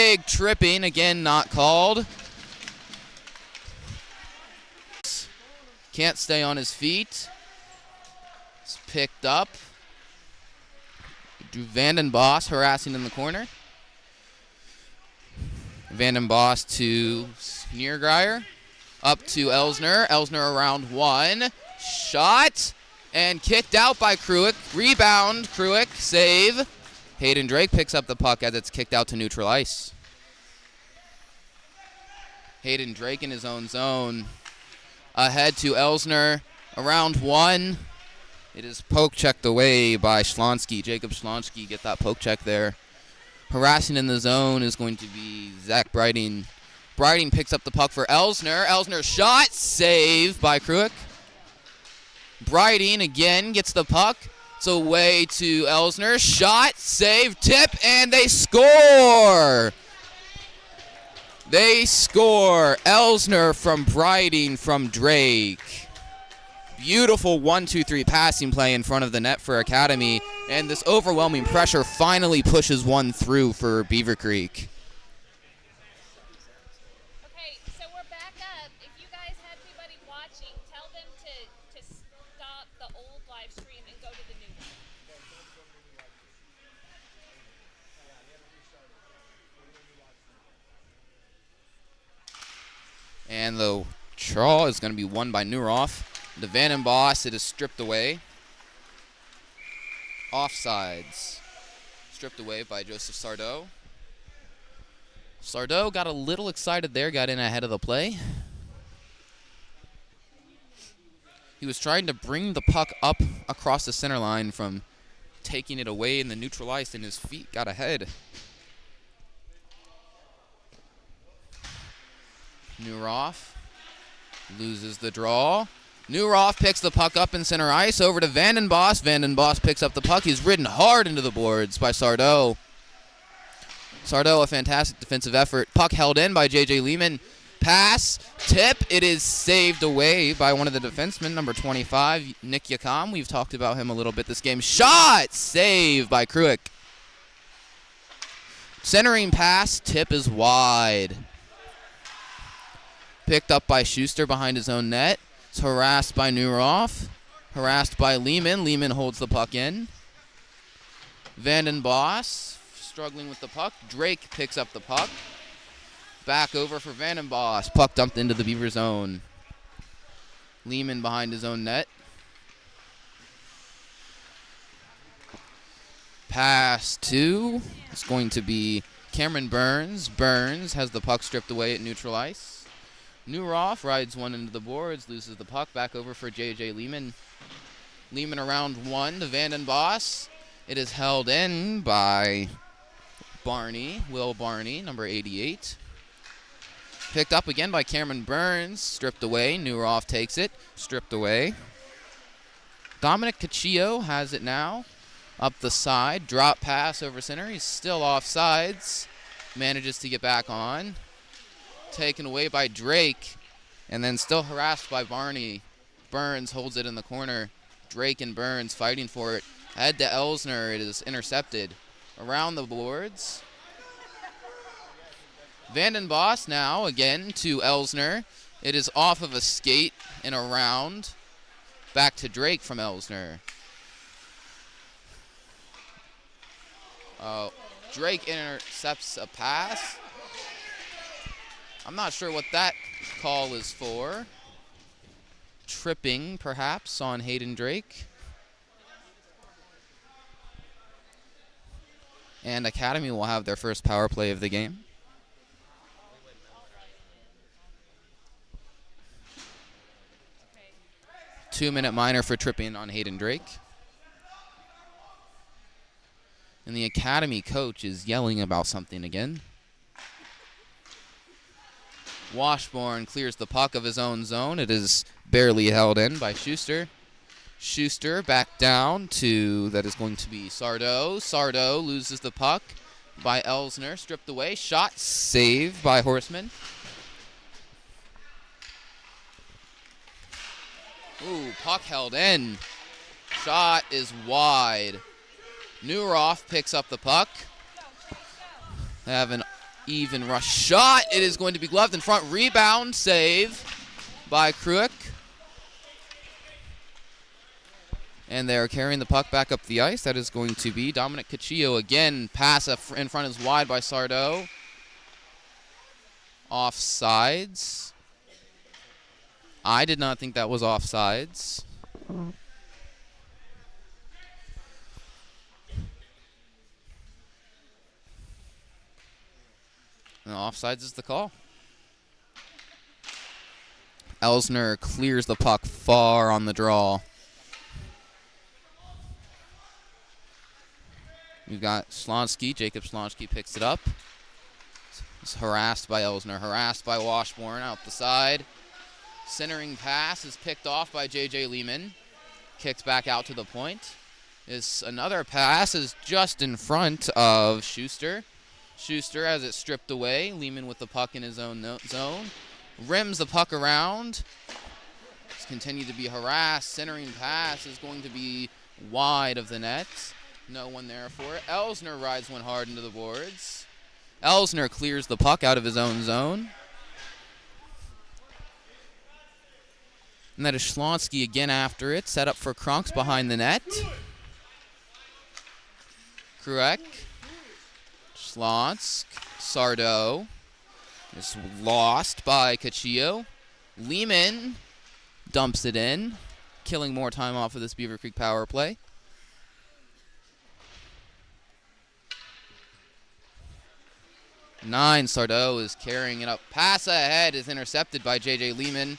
big tripping, again not called. Can't stay on his feet. It's picked up. Vanden Boss harassing in the corner. Vanden Boss to Niergreier. Up to Elsner. Elsner around one. Shot. And kicked out by Kruick. Rebound. Kruick. Save. Hayden Drake picks up the puck as it's kicked out to neutral ice. Hayden Drake in his own zone. Ahead to Elsner. Around one. It is poke checked away by Schlonsky. Jacob Schlonsky get that poke check there. Harassing in the zone is going to be Zach Breiting. Breiting picks up the puck for Elsner. Elsner shot. Save by Kruick. Breiting again gets the puck. It's away to Elsner. Shot. Save. Tip. And they score. They score. Elsner from Breiting from Drake. Beautiful 1-2-3 passing play in front of the net for Academy. And this overwhelming pressure finally pushes one through for Beaver Creek. Okay, so we're back up. If you guys had anybody watching, tell them to stop the old live stream and go to the new one. And the draw is going to be won by Neuroff. The Vanden Boss, it is stripped away. Offsides. Stripped away by Joseph Sardo. Sardo got a little excited there, got in ahead of the play. He was trying to bring the puck up across the center line from taking it away in the neutral ice, and his feet got ahead. Neuroff loses the draw. Neuroff picks the puck up in center ice over to Vanden Boss. Vanden Boss picks up the puck. He's ridden hard into the boards by Sardo. Sardo, a fantastic defensive effort. Puck held in by J.J. Lehman. Pass, tip. It is saved away by one of the defensemen, number 25, Nick Yakam. We've talked about him a little bit this game. Shot, save by Kruick. Centering pass, tip is wide. Picked up by Schuster behind his own net. It's harassed by Neuroff. Harassed by Lehman. Lehman holds the puck in. Vanden Boss struggling with the puck. Drake picks up the puck. Back over for Vanden Boss. Puck dumped into the Beaver zone. Lehman behind his own net. Pass to, it's going to be Cameron Burns. Burns has the puck stripped away at neutral ice. Neuroff rides one into the boards, loses the puck, back over for J.J. Lehman. Lehman around one to Vanden Boss. It is held in by Barney, Will Barney, number 88. Picked up again by Cameron Burns, stripped away. Neuroff takes it, stripped away. Dominic Caccio has it now. Up the side, drop pass over center. He's still off sides. Manages to get back on. Taken away by Drake, and then still harassed by Barney. Burns holds it in the corner. Drake and Burns fighting for it. Head to Elsner. It is intercepted. Around the boards. Vanden Boss now again to Elsner. It is off of a skate and around. Back to Drake from Elsner. Drake intercepts a pass. I'm not sure what that call is for. Tripping, perhaps, on Hayden Drake. And Academy will have their first power play of the game. Okay. 2-minute minor for tripping on Hayden Drake. And the Academy coach is yelling about something again. Washburn clears the puck of his own zone. It is barely held in by Schuster. Schuster back down to, that is going to be Sardo. Sardo loses the puck by Elsner. Stripped away. Shot saved by Horseman. Ooh, puck held in. Shot is wide. Neuroff picks up the puck. They have an even rush shot. It is going to be gloved in front. Rebound, save by Kruick. And they're carrying the puck back up the ice. That is going to be Dominic Cachillo again. Pass in front is wide by Sardo. Offsides. I did not think that was offsides. And offsides is the call. Elsner clears the puck far on the draw. We've got Schlonsky. Jacob Schlonsky picks it up. He's harassed by Elsner. Harassed by Washburn out the side. Centering pass is picked off by J.J. Lehman. Kicked back out to the point. Another pass is just in front of Schuster. Schuster has it stripped away. Lehman with the puck in his own zone. Rims the puck around. He's continued to be harassed. Centering pass is going to be wide of the net. No one there for it. Elsner rides one hard into the boards. Elsner clears the puck out of his own zone. And that is Schlonsky again after it. Set up for Kronks behind the net. Kruick. Schlonsk. Sardo. Is lost by Cachillo. Lehman dumps it in. Killing more time off of this Beaver Creek power play. Sardo is carrying it up. Pass ahead is intercepted by J.J. Lehman.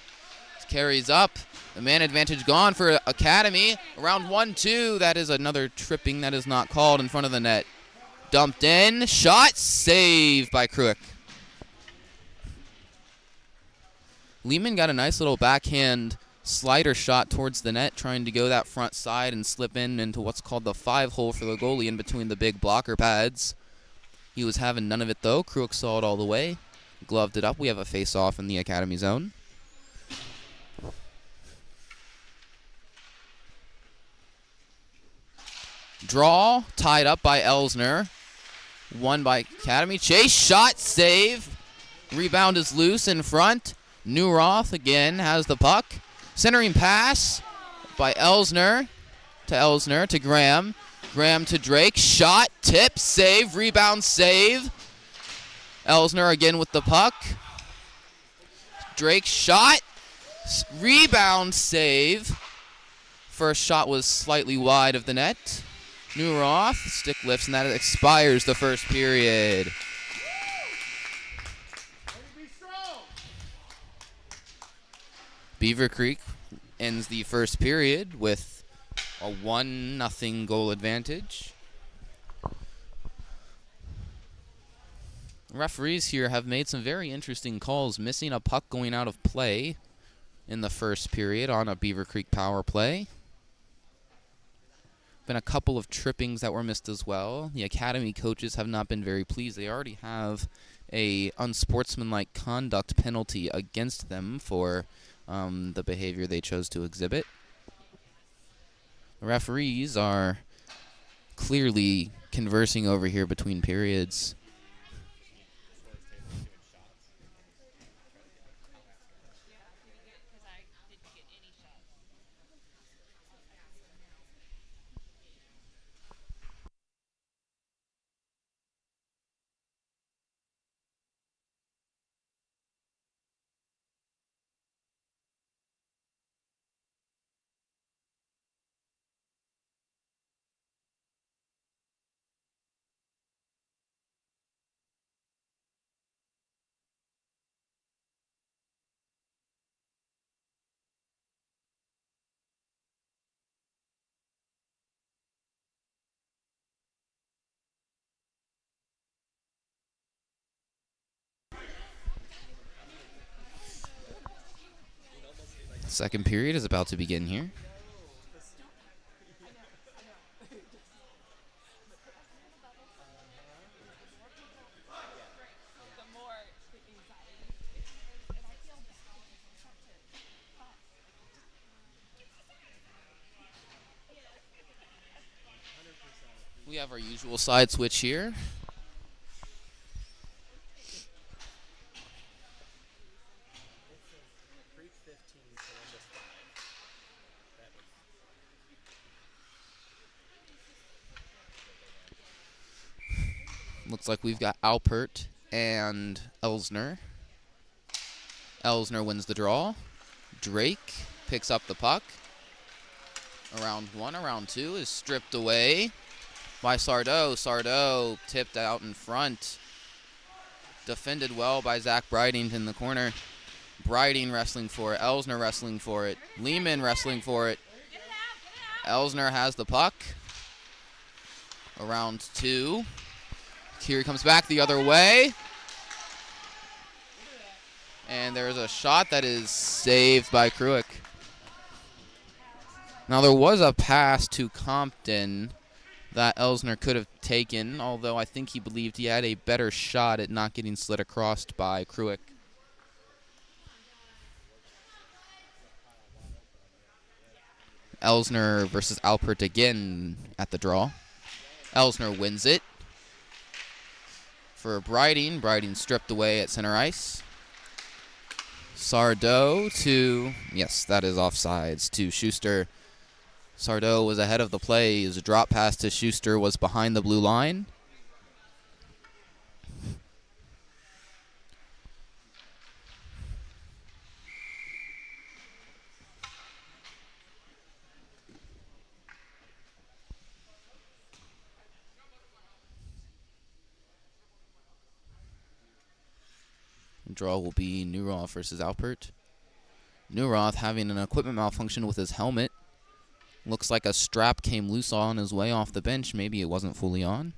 Carries up. The man advantage gone for Academy. Around 1-2. That is another tripping that is not called in front of the net. Dumped in. Shot. Saved by Kruick. Lehman got a nice little backhand slider shot towards the net, trying to go that front side and slip into what's called the 5-hole for the goalie in between the big blocker pads. He was having none of it, though. Kruick saw it all the way. Gloved it up. We have a face-off in the Academy zone. Draw, tied up by Elsner. Won by Academy. Chase, shot, save. Rebound is loose in front. Newroth again has the puck. Centering pass by Elsner to Graham. Graham to Drake. Shot, tip, save, rebound, save. Elsner again with the puck. Drake shot, rebound, save. First shot was slightly wide of the net. Newroth, stick lifts, and that expires the first period. Beaver Creek ends the first period with a 1-0 goal advantage. Referees here have made some very interesting calls, missing a puck going out of play in the first period on a Beaver Creek power play. Been a couple of trippings that were missed as well. The Academy coaches have not been very pleased. They already have a unsportsmanlike conduct penalty against them for the behavior they chose to exhibit. The referees are clearly conversing over here between periods. Second period is about to begin here. We have our usual side switch here. like we've got Alpert and Elsner. Elsner wins the draw. Drake picks up the puck. Around 1, around 2 is stripped away by Sardo. Sardo tipped out in front. Defended well by Zach Briding in the corner. Briding wrestling for it. Elsner wrestling for it. Lehman wrestling for it. Elsner has the puck. Around 2. Here comes back the other way. And there's a shot that is saved by Kruick. Now there was a pass to Compton that Elsner could have taken, although I think he believed he had a better shot at not getting slid across by Kruick. Elsner versus Alpert again at the draw. Elsner wins it. For Briding, Briding stripped away at center ice. Sardo to, yes, that is offsides, to Schuster. Sardo was ahead of the play. His drop pass to Schuster was behind the blue line. Draw will be Neuroth versus Alpert. Neuroth having an equipment malfunction with his helmet. Looks like a strap came loose on his way off the bench. Maybe it wasn't fully on.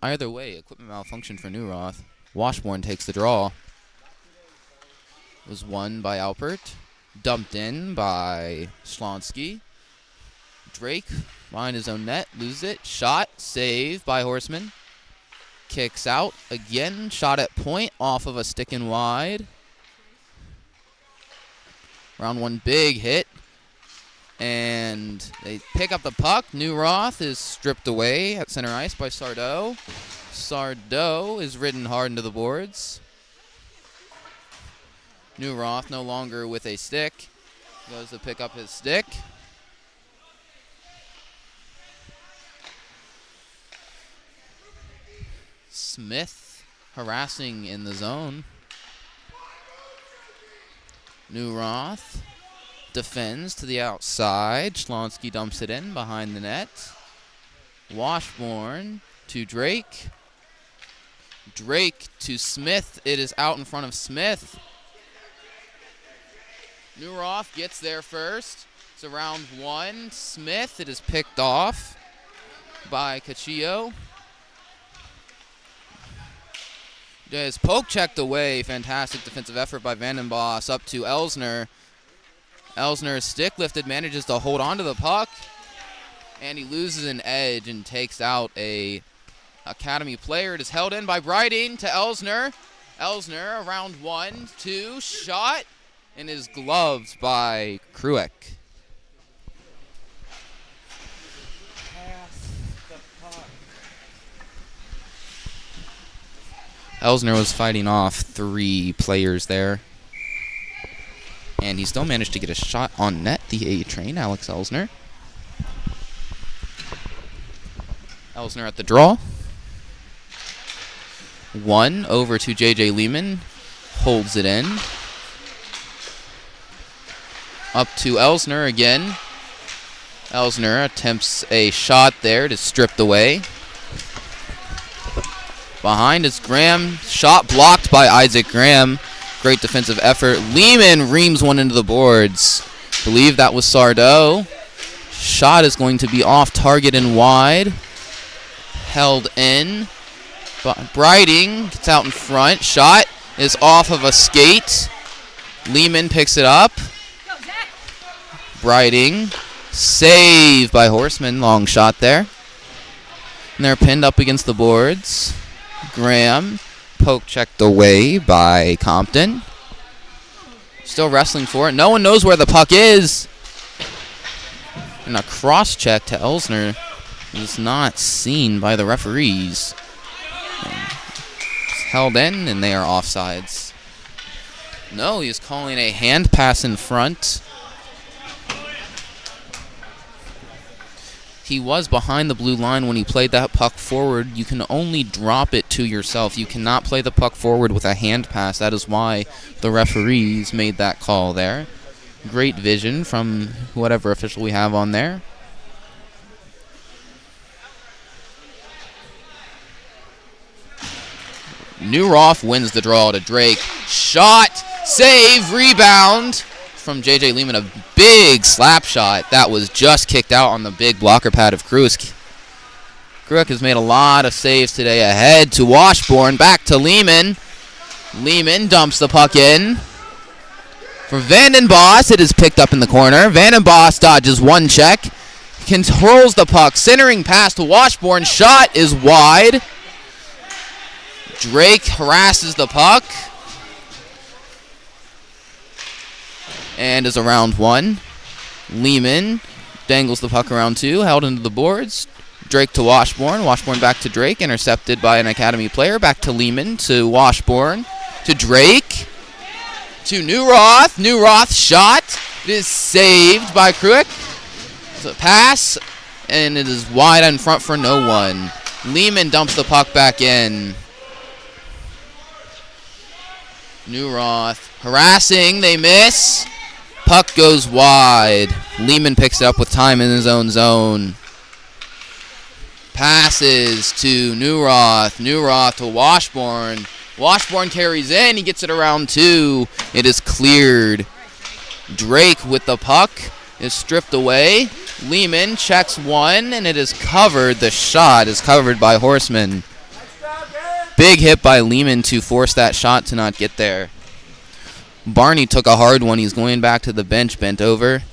Either way, equipment malfunction for Neuroth. Washburn takes the draw. It was won by Alpert. Dumped in by Schlonsky. Drake behind his own net. Loses it. Shot. Save by Horseman. Kicks out. Again. Shot at point. Off of a stick and wide. Round 1 big hit. And they pick up the puck. Neuroth is stripped away at center ice by Sardo. Sardo is ridden hard into the boards. Neuroth no longer with a stick. Goes to pick up his stick. Smith harassing in the zone. Neuroth defends to the outside. Schlonsky dumps it in behind the net. Washburn to Drake. Drake to Smith. It is out in front of Smith. Neuroth gets there first. It's around 1. Smith, it is picked off by Cachillo. Is poke checked away. Fantastic defensive effort by Vandenboss up to Elsner. Elsner, stick lifted, manages to hold on to the puck. And he loses an edge and takes out a academy player. It is held in by Briding to Elsner. Elsner around 1, 2, shot. And is gloved by Kruick. Elsner was fighting off 3 players there. And he still managed to get a shot on net, the A train, Alex Elsner. Elsner at the draw. 1 over to J.J. Lehman. Holds it in. Up to Elsner again. Elsner attempts a shot there. It is stripped away. Behind is Graham. Shot blocked by Isaac Graham. Great defensive effort. Lehman reams one into the boards. Believe that was Sardo. Shot is going to be off target and wide. Held in. Briding gets out in front. Shot is off of a skate. Lehman picks it up. Briding. Save by Horseman. Long shot there. And they're pinned up against the boards. Graham, poke checked away by Compton. Still wrestling for it. No one knows where the puck is. And a cross check to Elsner is not seen by the referees. It's held in, and they are offsides. No, he is calling a hand pass in front. He was behind the blue line when he played that puck forward. You can only drop it to yourself. You cannot play the puck forward with a hand pass. That is why the referees made that call there. Great vision from whatever official we have on there. Newroff wins the draw to Drake. Shot, save, rebound from J.J. Lehman. A big slap shot that was just kicked out on the big blocker pad of Kruik. Kruik has made a lot of saves today. Ahead to Washburn, back to Lehman. Lehman dumps the puck in. For Vandenboss, it is picked up in the corner. Vandenboss dodges one check. Controls the puck, centering pass to Washburn. Shot is wide. Drake harasses the puck. And is around one. Lehman dangles the puck around two, held into the boards. Drake to Washburn. Washburn back to Drake, intercepted by an academy player. Back to Lehman, to Washburn, to Drake, to Newroth. Newroth shot. It is saved by Kruik. It's a pass, and it is wide in front for no one. Lehman dumps the puck back in. Newroth harassing, they miss. Puck goes wide. Lehman picks it up with time in his own zone. Passes to Newroth. Newroth to Washburn. Washburn carries in. He gets it around two. It is cleared. Drake with the puck is stripped away. Lehman checks one, and it is covered. The shot is covered by Horseman. Big hit by Lehman to force that shot to not get there. Barney took a hard one. He's going back to the bench, bent over.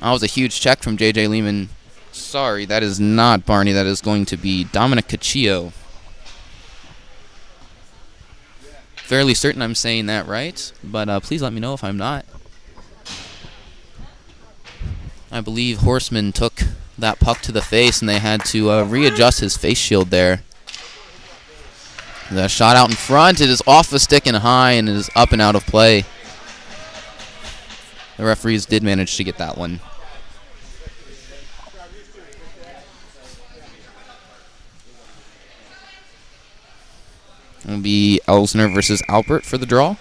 That was a huge check from J.J. Lehman. Sorry, that is not Barney. That is going to be Dominic Caccio. Fairly certain I'm saying that right, but please let me know if I'm not. I believe Horseman took that puck to the face, and they had to readjust his face shield there. The shot out in front. It is off the stick and high, and it is up and out of play. The referees did manage to get that one. It'll be Elsner versus Albert for the draw.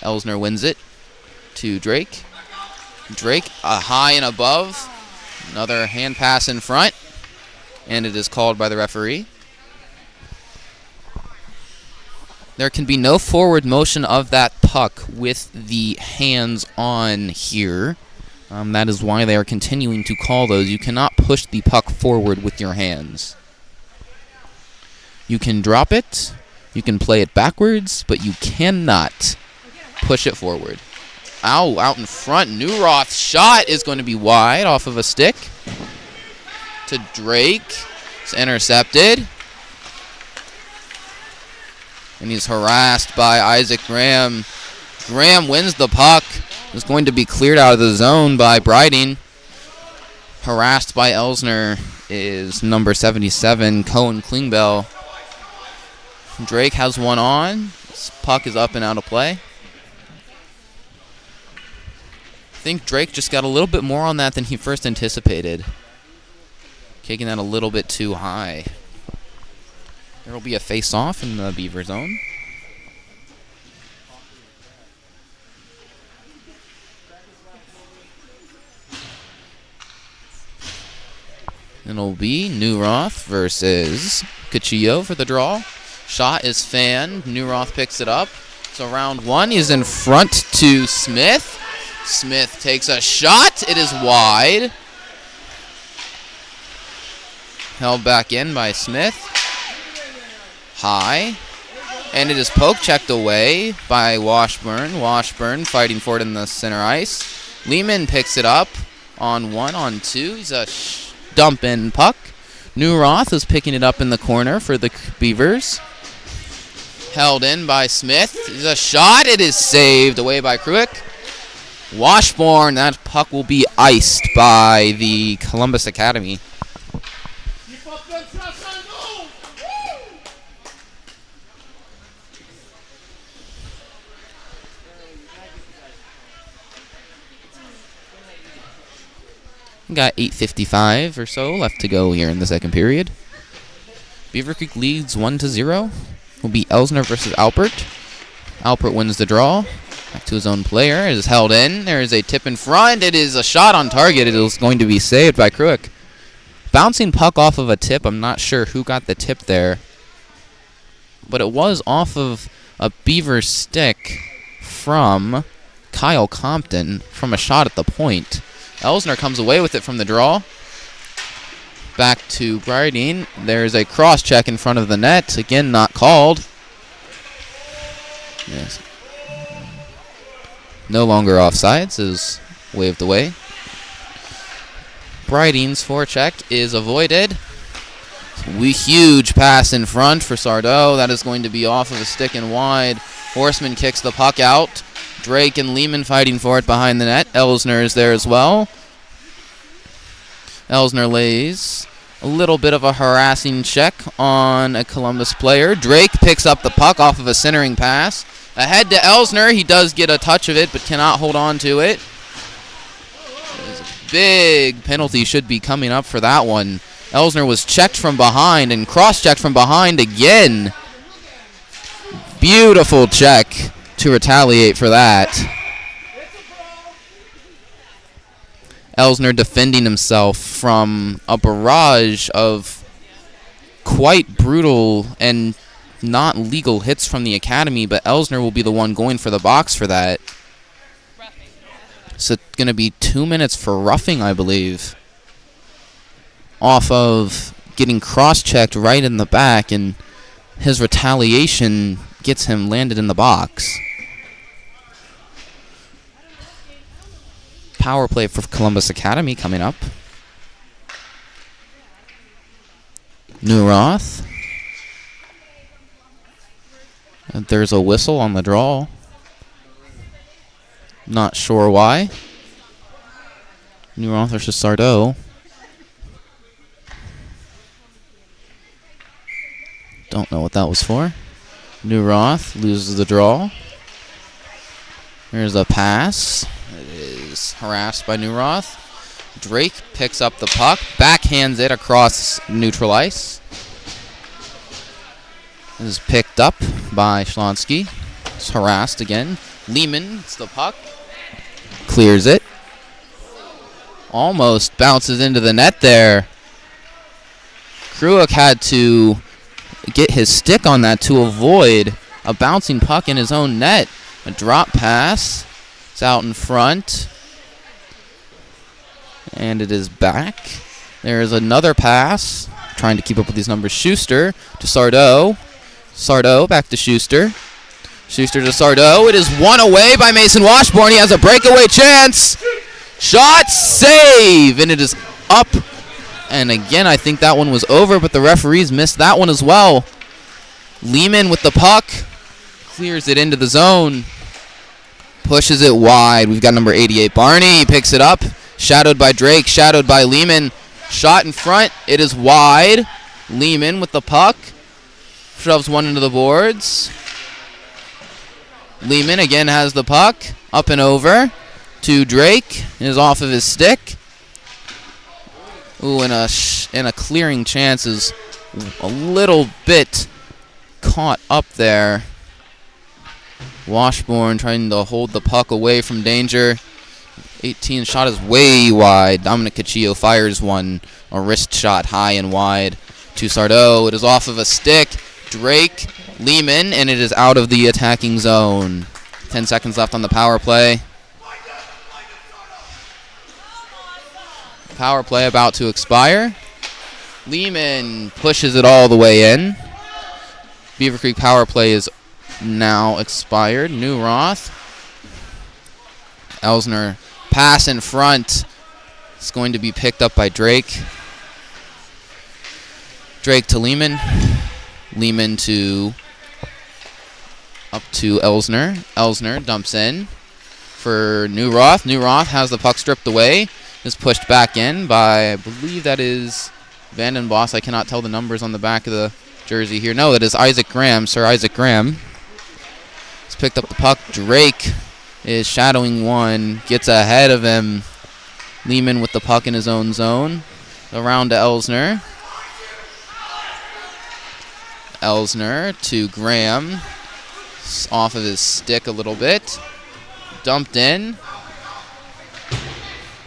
Elsner wins it to Drake. Drake, a high and above. Another hand pass in front, and it is called by the referee. There can be no forward motion of that puck with the hands on here. That is why they are continuing to call those. You cannot push the puck forward with your hands. You can drop it, you can play it backwards, but you cannot push it forward. Ow, out in front. Newroth's shot is going to be wide off of a stick. To Drake. It's intercepted. And he's harassed by Isaac Graham. Graham wins the puck. It's going to be cleared out of the zone by Briding. Harassed by Elsner is number 77, Cohen Klingbeil. Drake has one on. This puck is up and out of play. I think Drake just got a little bit more on that than he first anticipated. Kicking that a little bit too high. There will be a face-off in the Beaver zone. It'll be Newroth versus Caccio for the draw. Shot is fanned. Newroth picks it up. So round one, he's in front to Smith. Smith takes a shot. It is wide. Held back in by Smith. High, and it is poke checked away by Washburn. Washburn fighting for it in the center ice. Lehman picks it up on 1-on-2. He's a dump in puck. Newroth is picking it up in the corner for the Beavers. Held in by Smith. He's a shot. It is saved away by Kruik. Washburn, that puck will be iced by the Columbus Academy. Got 8:55 or so left to go here in the second period. Beaver Creek leads 1-0. Will be Elsner versus Alpert. Alpert wins the draw. Back to his own player. It is held in. There is a tip in front. It is a shot on target. It is going to be saved by Kruick. Bouncing puck off of a tip. I'm not sure who got the tip there. But it was off of a Beaver stick from Kyle Compton from a shot at the point. Elsner comes away with it from the draw. Back to Briding. There's a cross check in front of the net. Again, not called. Yes. No longer offsides, is waved away. Briding's forecheck is avoided. Huge pass in front for Sardo. That is going to be off of a stick and wide. Horseman kicks the puck out. Drake and Lehman fighting for it behind the net. Elsner is there as well. Elsner lays a little bit of a harassing check on a Columbus player. Drake picks up the puck off of a centering pass. Ahead to Elsner. He does get a touch of it, but cannot hold on to it. Big penalty should be coming up for that one. Elsner was checked from behind and cross-checked from behind again. Beautiful check to retaliate for that. Elsner defending himself from a barrage of quite brutal and not legal hits from the academy, but Elsner will be the one going for the box for that. So it's going to be 2 minutes for roughing, I believe, off of getting cross-checked right in the back, and his retaliation gets him landed in the box. Power play for Columbus Academy coming up. Neuroth. And there's a whistle on the draw. Not sure why. Neuroth versus Sardo. Don't know what that was for. Neuroth loses the draw. There's a pass. It is harassed by Neuroth. Drake picks up the puck, backhands it across neutral ice. It is picked up by Schlonsky. It's harassed again. Lehman gets the puck, clears it. Almost bounces into the net there. Kruick had to get his stick on that to avoid a bouncing puck in his own net. A drop pass. It's out in front. And it is back. There is another pass. Trying to keep up with these numbers. Schuster to Sardo. Sardo back to Schuster. Schuster to Sardo. It is won away by Mason Washburn. He has a breakaway chance. Shot, save, and it is up. And again, I think that one was over, but the referees missed that one as well. Lehman with the puck. Clears it into the zone. Pushes it wide. We've got number 88, Barney. He picks it up. Shadowed by Drake. Shadowed by Lehman. Shot in front. It is wide. Lehman with the puck. Shoves one into the boards. Lehman again has the puck. Up and over to Drake. It is off of his stick. Ooh, and a clearing chance is a little bit caught up there. Washburn trying to hold the puck away from danger. 18 shot is way wide. Dominic Caccio fires one. A wrist shot high and wide to Sardo. It is off of a stick. Drake, Lehman, and it is out of the attacking zone. 10 seconds left on the power play. Power play about to expire. Lehman pushes it all the way in. Beaver Creek power play is now expired. Neuroth. Elsner pass in front. It's going to be picked up by Drake. Drake to Lehman. Lehman to up to Elsner. Elsner dumps in for Neuroth. Neuroth has the puck stripped away. Is pushed back in by, I believe that is Vandenboss. I cannot tell the numbers on the back of the jersey here. No, that is Isaac Graham, Sir Isaac Graham. He's picked up the puck. Drake is shadowing one, gets ahead of him, Lehman with the puck in his own zone. Around to Elsner. Elsner to Graham. Off of his stick a little bit. Dumped in.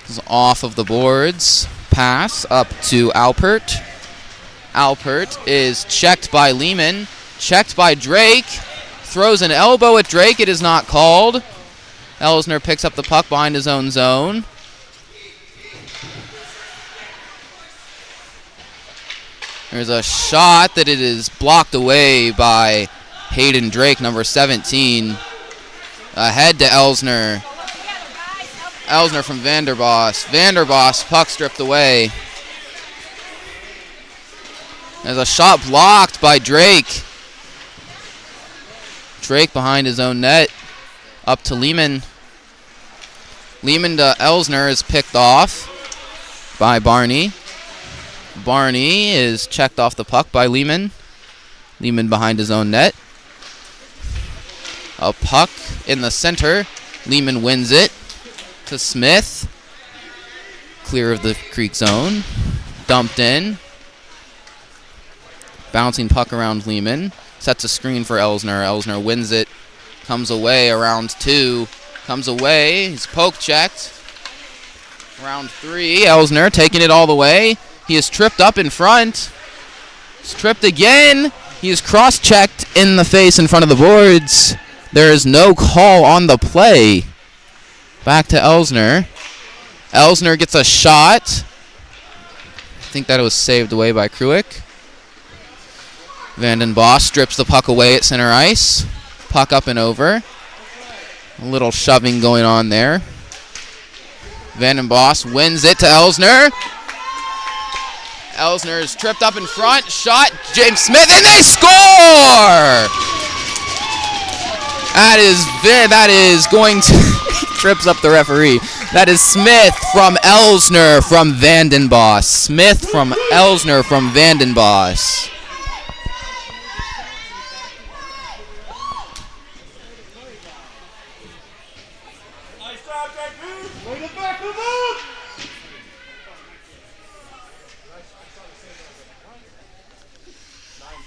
Is off of the boards. Pass up to Alpert. Alpert is checked by Lehman. Checked by Drake. Throws an elbow at Drake. It is not called. Elsner picks up the puck behind his own zone. There's a shot that it is blocked away by Hayden Drake, number 17. Ahead to Elsner. Elsner from Vanderboss. Vanderboss, puck stripped away. There's a shot blocked by Drake. Drake behind his own net. Up to Lehman. Lehman to Elsner is picked off by Barney. Barney is checked off the puck by Lehman. Lehman behind his own net. A puck in the center. Lehman wins it to Smith. Clear of the creek zone. Dumped in. Bouncing puck around Lehman. Sets a screen for Elsner. Elsner wins it. Comes away around 2. Comes away. He's poke checked. Round 3. Elsner taking it all the way. He is tripped up in front. He's tripped again. He is cross-checked in the face in front of the boards. There is no call on the play. Back to Elsner. Elsner gets a shot. I think that it was saved away by Kruick. Vanden Bosch strips the puck away at center ice. Puck up and over. A little shoving going on there. Vanden Bosch wins it to Elsner. Elsner is tripped up in front. Shot. James Smith, and they score! That is going to trips up the referee. That is Smith from Elsner from Vanden Bosch. Smith from Elsner from Vanden Bosch.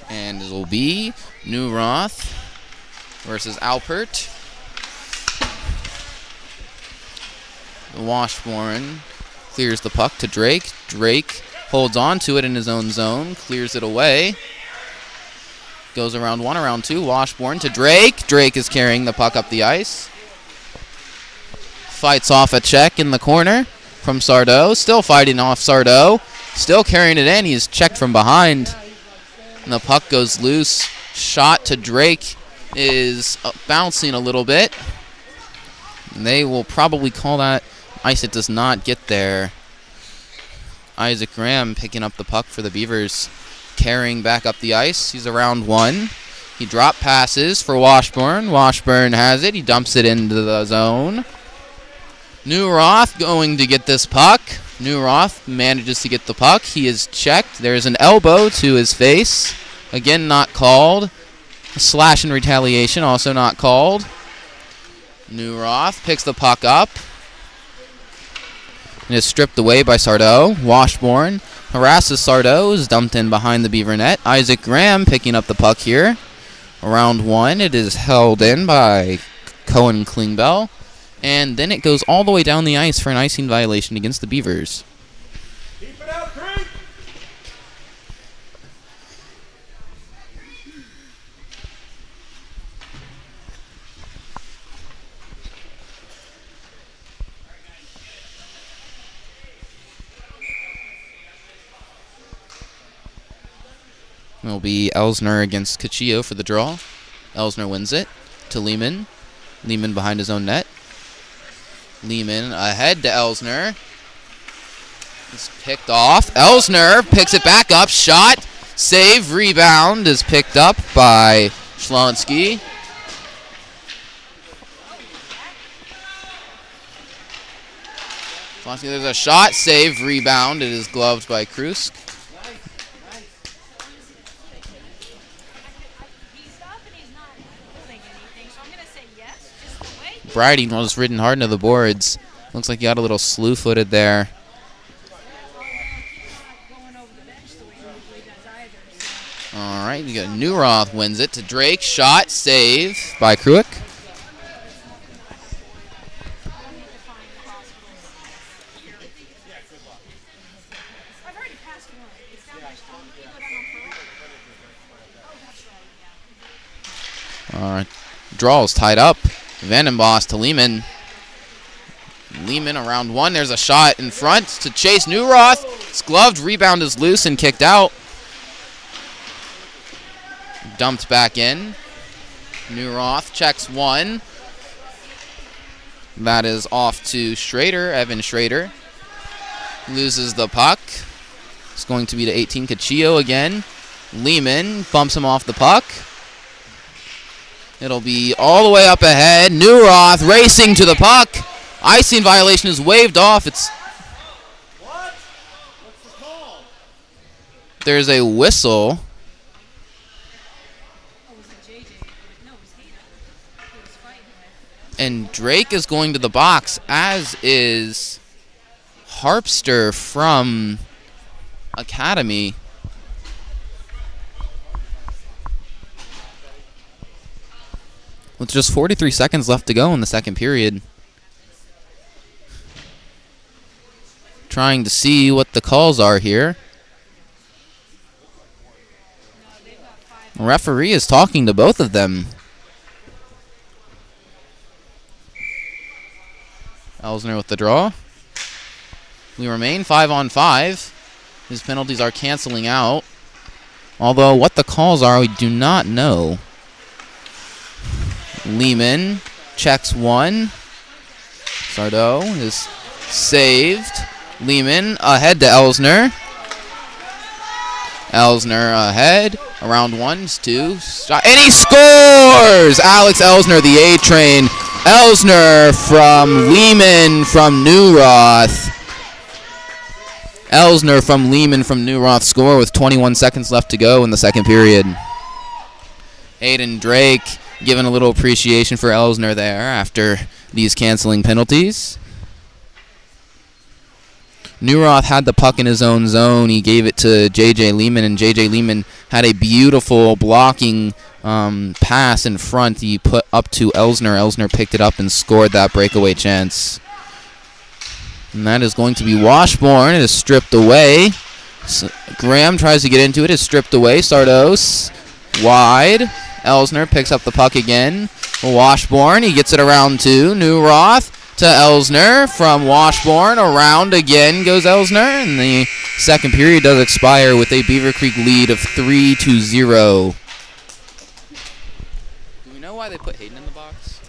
And it will be Newroth versus Alpert. Washburn clears the puck to Drake. Drake holds on to it in his own zone, clears it away. Goes around 1, around 2. Washburn to Drake. Drake is carrying the puck up the ice. Fights off a check in the corner from Sardo. Still fighting off Sardo. Still carrying it in. He's checked from behind. And the puck goes loose. Shot to Drake is bouncing a little bit. And they will probably call that ice. It does not get there. Isaac Graham picking up the puck for the Beavers. Carrying back up the ice. He's around 1. He drop passes for Washburn. Washburn has it. He dumps it into the zone. Newroth going to get this puck. Newroth manages to get the puck. He is checked. There's an elbow to his face. Again, not called. A slash in retaliation, also not called. Newroth picks the puck up. And is stripped away by Sardo. Washburn harasses Sardo. Is dumped in behind the Beaver net. Isaac Graham picking up the puck here. Around 1. It is held in by Cohen Klingbeil. And then it goes all the way down the ice for an icing violation against the Beavers. Keep it out, Creek! It'll be Elsner against Cachillo for the draw. Elsner wins it to Lehman. Lehman behind his own net. Lehman ahead to Elsner. It's picked off. Elsner picks it back up. Shot. Save. Rebound is picked up by Schlonsky. Schlonsky, there's a shot. Save. Rebound. It is gloved by Krusk. Briding was ridden hard into the boards. Looks like you got a little slew-footed there. All right, you got Newroth wins it to Drake. Shot, save by Kruick. All right, draw is tied up. Vandenbos to Lehman. Lehman around one. There's a shot in front to Chase Newroth. It's gloved. Rebound is loose and kicked out. Dumped back in. Newroth checks one. That is off to Schrader. Evan Schrader loses the puck. It's going to be to 18. Cachillo again. Lehman bumps him off the puck. It'll be all the way up ahead. Newroth racing to the puck. Icing violation is waved off. What? What's the call? There's a whistle. And Drake is going to the box, as is Harpster from Academy. With just 43 seconds left to go in the second period. Trying to see what the calls are here. The referee is talking to both of them. Elsner with the draw. We remain 5-on-5. His penalties are canceling out. Although what the calls are, we do not know. Lehman checks one. Sardo is saved. Lehman ahead to Elsner. Elsner ahead. Around one, two. And he scores! Alex Elsner, the A-train. Elsner from Lehman from Newroth. Elsner from Lehman from Newroth score with 21 seconds left to go in the second period. Aiden Drake giving a little appreciation for Elsner there after these canceling penalties. Newroth had the puck in his own zone. He gave it to J.J. Lehman, and J.J. Lehman had a beautiful blocking pass in front. He put up to Elsner. Elsner picked it up and scored that breakaway chance. And that is going to be Washburn. It is stripped away. Graham tries to get into it. It's stripped away. Sardos wide. Elsner picks up the puck again. Washburn. He gets it around two. Newroth to Elsner from Washburn. Around again goes Elsner. And the second period does expire with a Beaver Creek lead of 3-0. Do we know why they put Hayden in the box?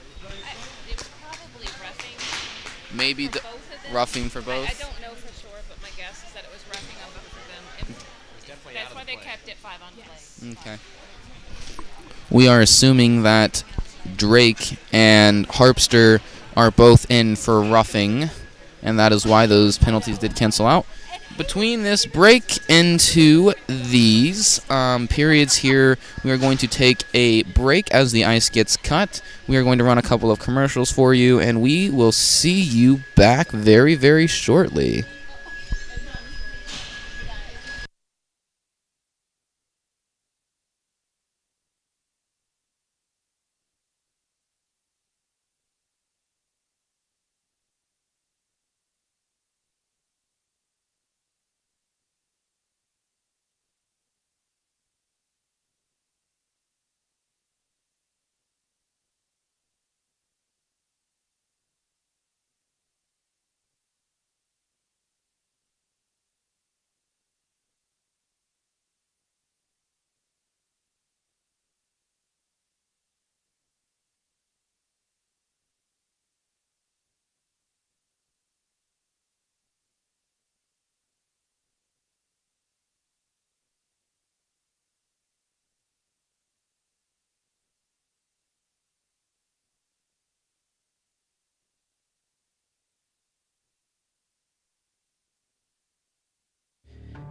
It was probably roughing. Maybe for both of them. roughing for both? I don't know for sure, but my guess is that it was roughing on both of them. And that's why they kept it 5 on play. Okay. We are assuming that Drake and Harpster are both in for roughing, and that is why those penalties did cancel out. Between this break into these periods here, we are going to take a break as the ice gets cut. We are going to run a couple of commercials for you, and we will see you back very, very shortly.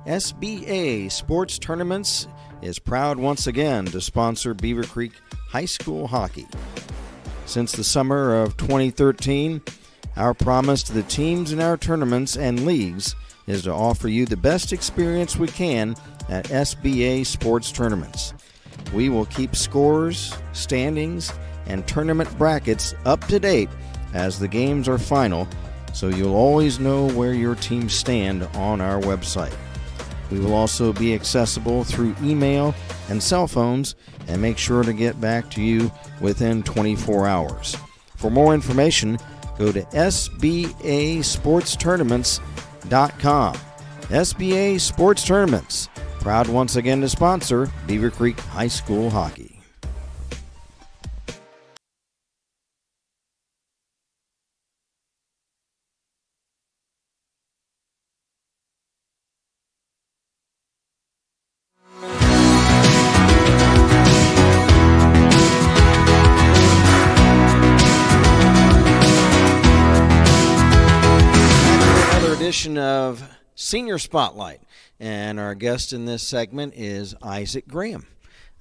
SBA Sports Tournaments is proud once again to sponsor Beaver Creek High School hockey. Since the summer of 2013, Our promise to the teams in our tournaments and leagues is to offer you the best experience we can at SBA Sports Tournaments. We will keep scores, standings, and tournament brackets up to date as the games are final, so you'll always know where your teams stand on our website. We will also be accessible through email and cell phones and make sure to get back to you within 24 hours. For more information, go to sbasportstournaments.com. SBA Sports Tournaments, proud once again to sponsor Beaver Creek High School hockey. Of Senior Spotlight, and our guest in this segment is Isaac Graham.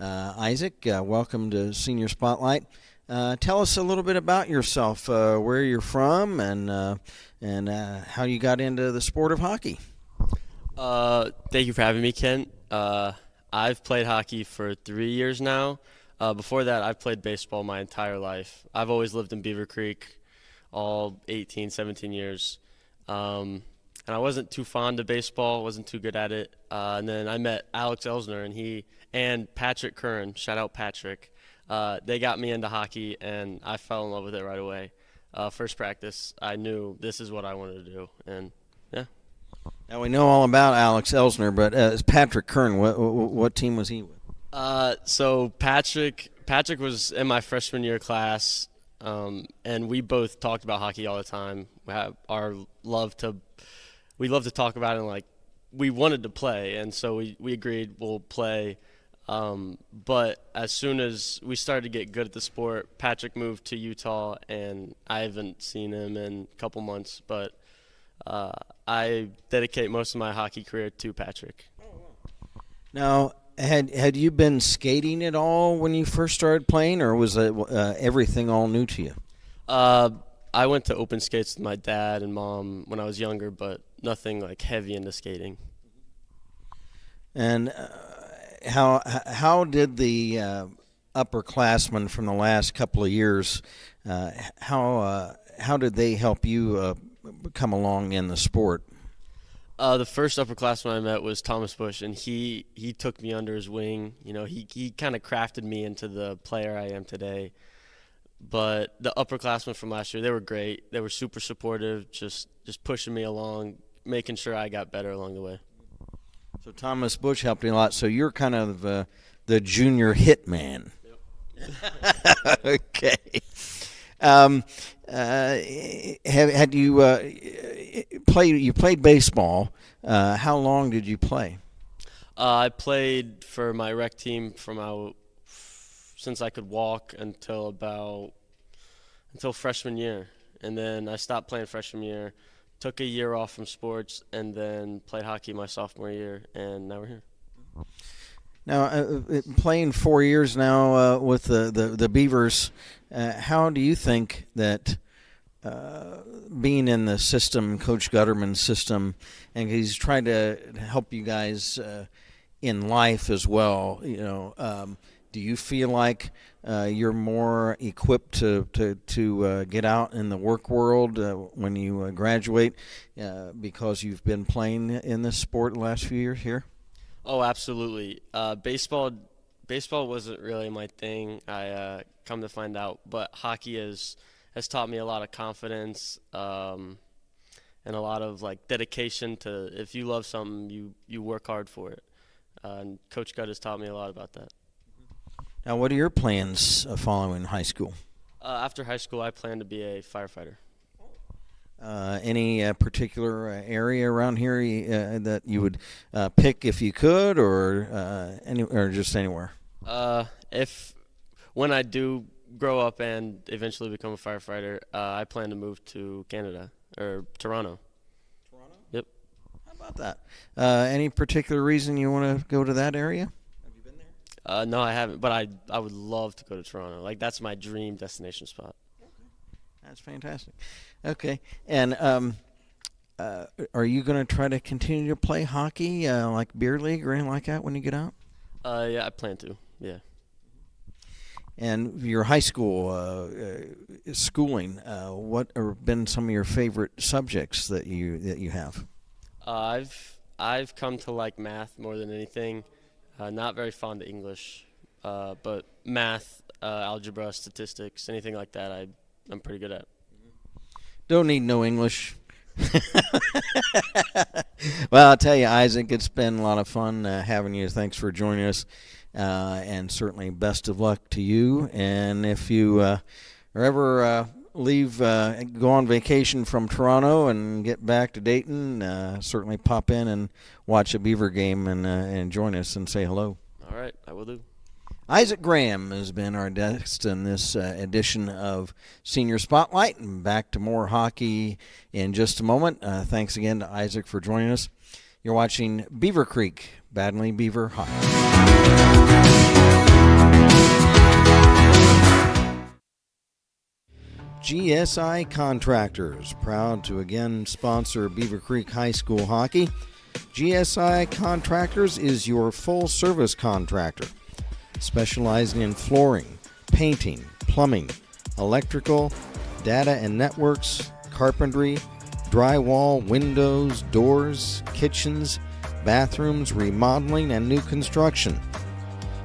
Isaac, welcome to Senior Spotlight. Tell us a little bit about yourself, where you're from, and how you got into the sport of hockey. Thank you for having me, Kent. I've played hockey for 3 years now. Before that, I've played baseball my entire life. I've always lived in Beaver Creek, all 18, 17 years. And I wasn't too fond of baseball, wasn't too good at it. And then I met Alex Elsner and Patrick Curran. Shout out Patrick. They got me into hockey, and I fell in love with it right away. First practice, I knew this is what I wanted to do, and yeah. Now we know all about Alex Elsner, but Patrick Curran, what team was he with? So Patrick was in my freshman year class, and we both talked about hockey all the time. We love to talk about it, and like we wanted to play, and so we agreed we'll play. But as soon as we started to get good at the sport, Patrick moved to Utah, and I haven't seen him in a couple months. But I dedicate most of my hockey career to Patrick. Now, had you been skating at all when you first started playing, or was everything all new to you? I went to open skates with my dad and mom when I was younger, but nothing like heavy into skating. And how did the upperclassmen from the last couple of years, how did they help you come along in the sport? The first upperclassman I met was Thomas Bush, and he took me under his wing. You know, he kind of crafted me into the player I am today. But the upperclassmen from last year, they were great. They were super supportive, just pushing me along, making sure I got better along the way. So Thomas Bush helped you a lot. So you're kind of the junior hit man. Yep. Okay. Had you played baseball? How long did you play? I played for my rec team since I could walk until freshman year, and then I stopped playing freshman year, took a year off from sports, and then played hockey my sophomore year, and now we're here. Now, playing 4 years now with the Beavers, how do you think that being in the system, Coach Gutterman's system, and he's trying to help you guys in life as well, do you feel like you're more equipped to get out in the work world when you graduate because you've been playing in this sport the last few years here? Oh, absolutely. Baseball wasn't really my thing. I come to find out, but hockey has taught me a lot of confidence and a lot of like dedication to if you love something, you work hard for it. And Coach Gutt has taught me a lot about that. Now, what are your plans following high school? After high school, I plan to be a firefighter. Any particular area around here that you would pick if you could, or just anywhere? When I do grow up and eventually become a firefighter, I plan to move to Canada or Toronto. Toronto? Yep. How about that? Any particular reason you want to go to that area? No, I haven't, but I would love to go to Toronto. Like, that's my dream destination spot. That's fantastic. Okay, and are you going to try to continue to play hockey, like beer league or anything like that, when you get out? Yeah, I plan to. Yeah. And your high school schooling, what have been some of your favorite subjects that you have? I've come to like math more than anything. Not very fond of English, but math, algebra, statistics, anything like that, I'm pretty good at. Don't need no English. Well, I'll tell you, Isaac, it's been a lot of fun having you. Thanks for joining us, and certainly best of luck to you. And if you are ever go on vacation from Toronto and get back to Dayton, certainly pop in and watch a Beaver game and join us and say hello. All right, I will do. Isaac Graham has been our guest in this edition of Senior Spotlight, and back to more hockey in just a moment. Thanks again to Isaac for joining us. You're watching Beaver Creek, Battling Beaver Hockey. GSI Contractors, proud to again sponsor Beaver Creek High School hockey. GSI Contractors is your full-service contractor, specializing in flooring, painting, plumbing, electrical, data and networks, carpentry, drywall, windows, doors, kitchens, bathrooms, remodeling, and new construction.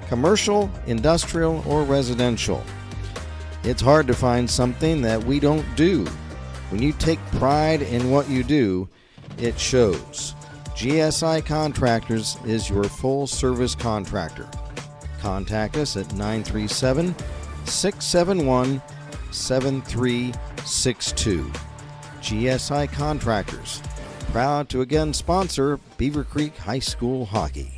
Commercial, industrial, or residential. It's hard to find something that we don't do. When you take pride in what you do, it shows. GSI Contractors is your full-service contractor. Contact us at 937-671-7362. GSI Contractors, proud to again sponsor Beaver Creek High School hockey.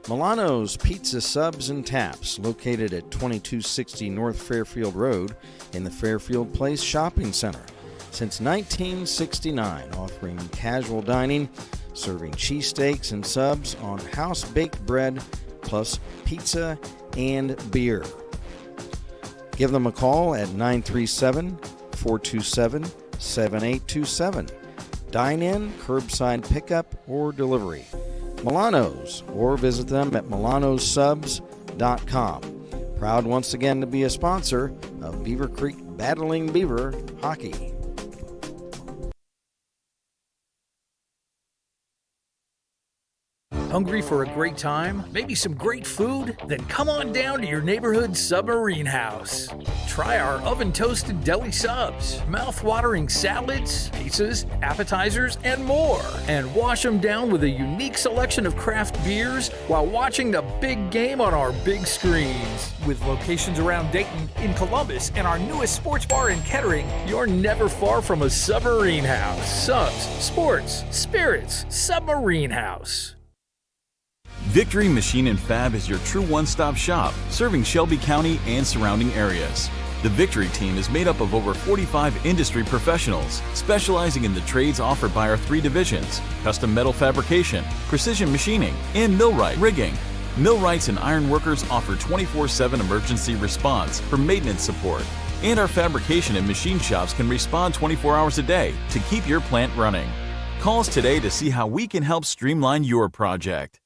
Milano's Pizza Subs and Taps, located at 2260 North Fairfield Road in the Fairfield Place Shopping Center. Since 1969, offering casual dining, serving cheesesteaks and subs on house-baked bread, plus pizza and beer. Give them a call at 937-427-7827. Dine in, curbside pickup, or delivery. Milano's, or visit them at milanosubs.com. Proud once again to be a sponsor of Beaver Creek Battling Beaver Hockey. Hungry for a great time? Maybe some great food? Then come on down to your neighborhood Submarine House. Try our oven-toasted deli subs, mouth-watering salads, pizzas, appetizers, and more. And wash them down with a unique selection of craft beers while watching the big game on our big screens. With locations around Dayton, in Columbus, and our newest sports bar in Kettering, you're never far from a Submarine House. Subs, sports, spirits, Submarine House. Victory Machine and Fab is your true one-stop shop, serving Shelby County and surrounding areas. The Victory team is made up of over 45 industry professionals, specializing in the trades offered by our 3 divisions: custom metal fabrication, precision machining, and millwright rigging. Millwrights and iron workers offer 24/7 emergency response for maintenance support. And our fabrication and machine shops can respond 24 hours a day to keep your plant running. Call us today to see how we can help streamline your project.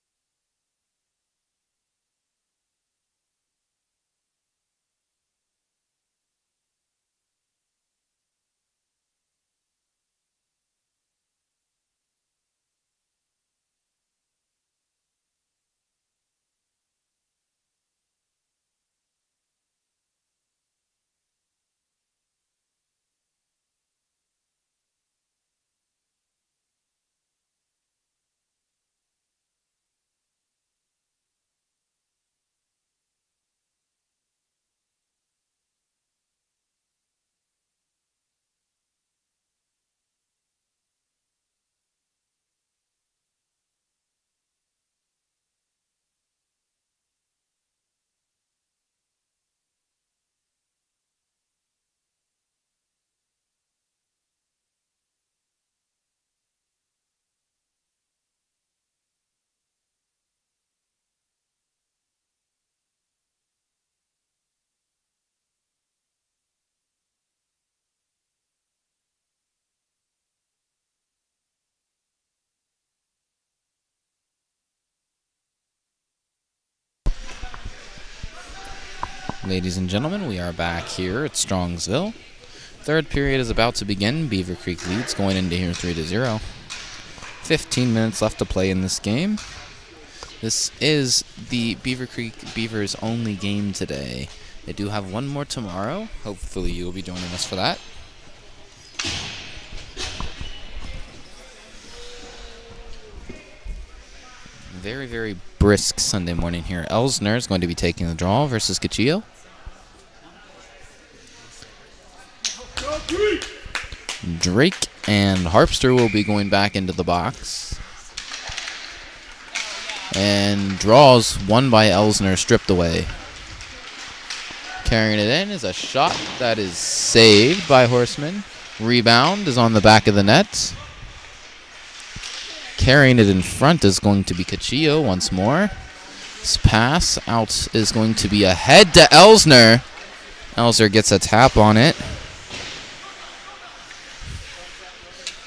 Ladies and gentlemen, we are back here at Strongsville. Third period is about to begin. Beaver Creek leads going into here 3-0. 15 minutes left to play in this game. This is the Beaver Creek Beavers only game today. They do have one more tomorrow. Hopefully you will be joining us for that. Very, very brisk Sunday morning here. Elsner is going to be taking the draw versus Cachillo. Drake and Harpster will be going back into the box. And draws one by Elsner, stripped away. Carrying it in is a shot that is saved by Horseman. Rebound is on the back of the net. Carrying it in front is going to be Cachillo once more. This pass out is going to be ahead to Elsner. Elsner gets a tap on it.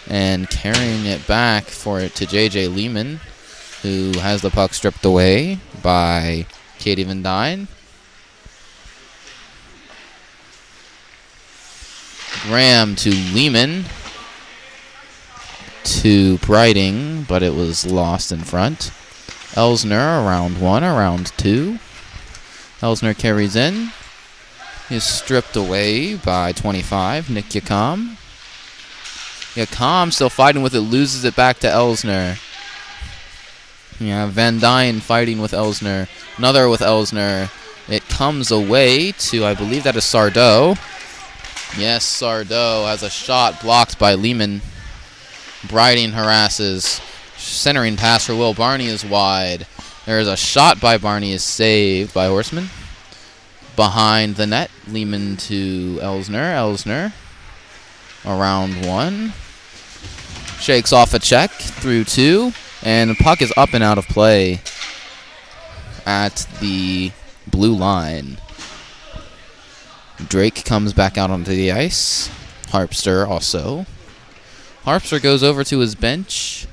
And carrying it back for it to J.J. Lehman, who has the puck stripped away by Katie Van Dyne. Graham to Lehman. To Brighting, but it was lost in front. Elsner around 1, around 2. Elsner carries in. He's stripped away by 25, Nick Yakam. Yakam still fighting with it, loses it back to Elsner. Yeah, Van Dyne fighting with Elsner. Another with Elsner. It comes away to, I believe that is Sardo. Yes, Sardo has a shot blocked by Lehman. Brighting harasses. Centering pass for Will Barney is wide. There's a shot by Barney, is saved by Horseman. Behind the net, Lehman to Elsner. Elsner around 1. Shakes off a check through 2. And the puck is up and out of play at the blue line. Drake comes back out onto the ice. Harpster also. Harpster goes over to his bench.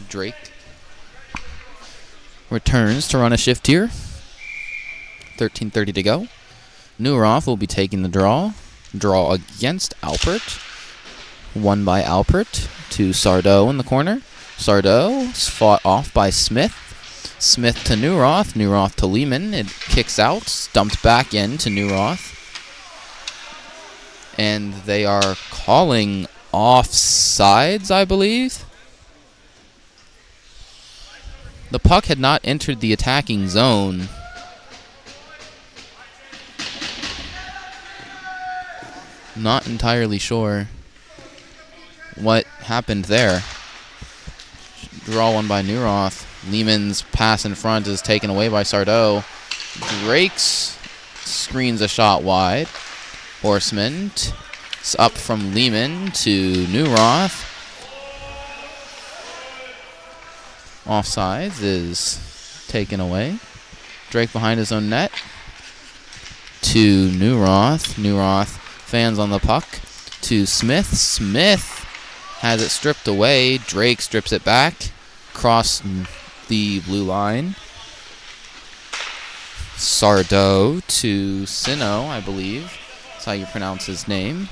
Drake returns to run a shift here. 13:30 to go. Neuroth will be taking the draw. Draw against Alpert. Won by Alpert to Sardo in the corner. Sardo is fought off by Smith. Smith to Neuroth. Neuroth to Lehman. It kicks out. Dumped back in to Neuroth. And they are calling offsides, I believe. The puck had not entered the attacking zone. Not entirely sure what happened there. Draw one by Neuroth. Lehman's pass in front is taken away by Sardo. Drake's screens a shot wide. Horseman up from Lehman to Neuroth. Offsides is taken away. Drake behind his own net. To Neuroth. Neuroth fans on the puck. To Smith. Smith has it stripped away. Drake strips it back. Across the blue line. Sardo to Sino, I believe. That's how you pronounce his name.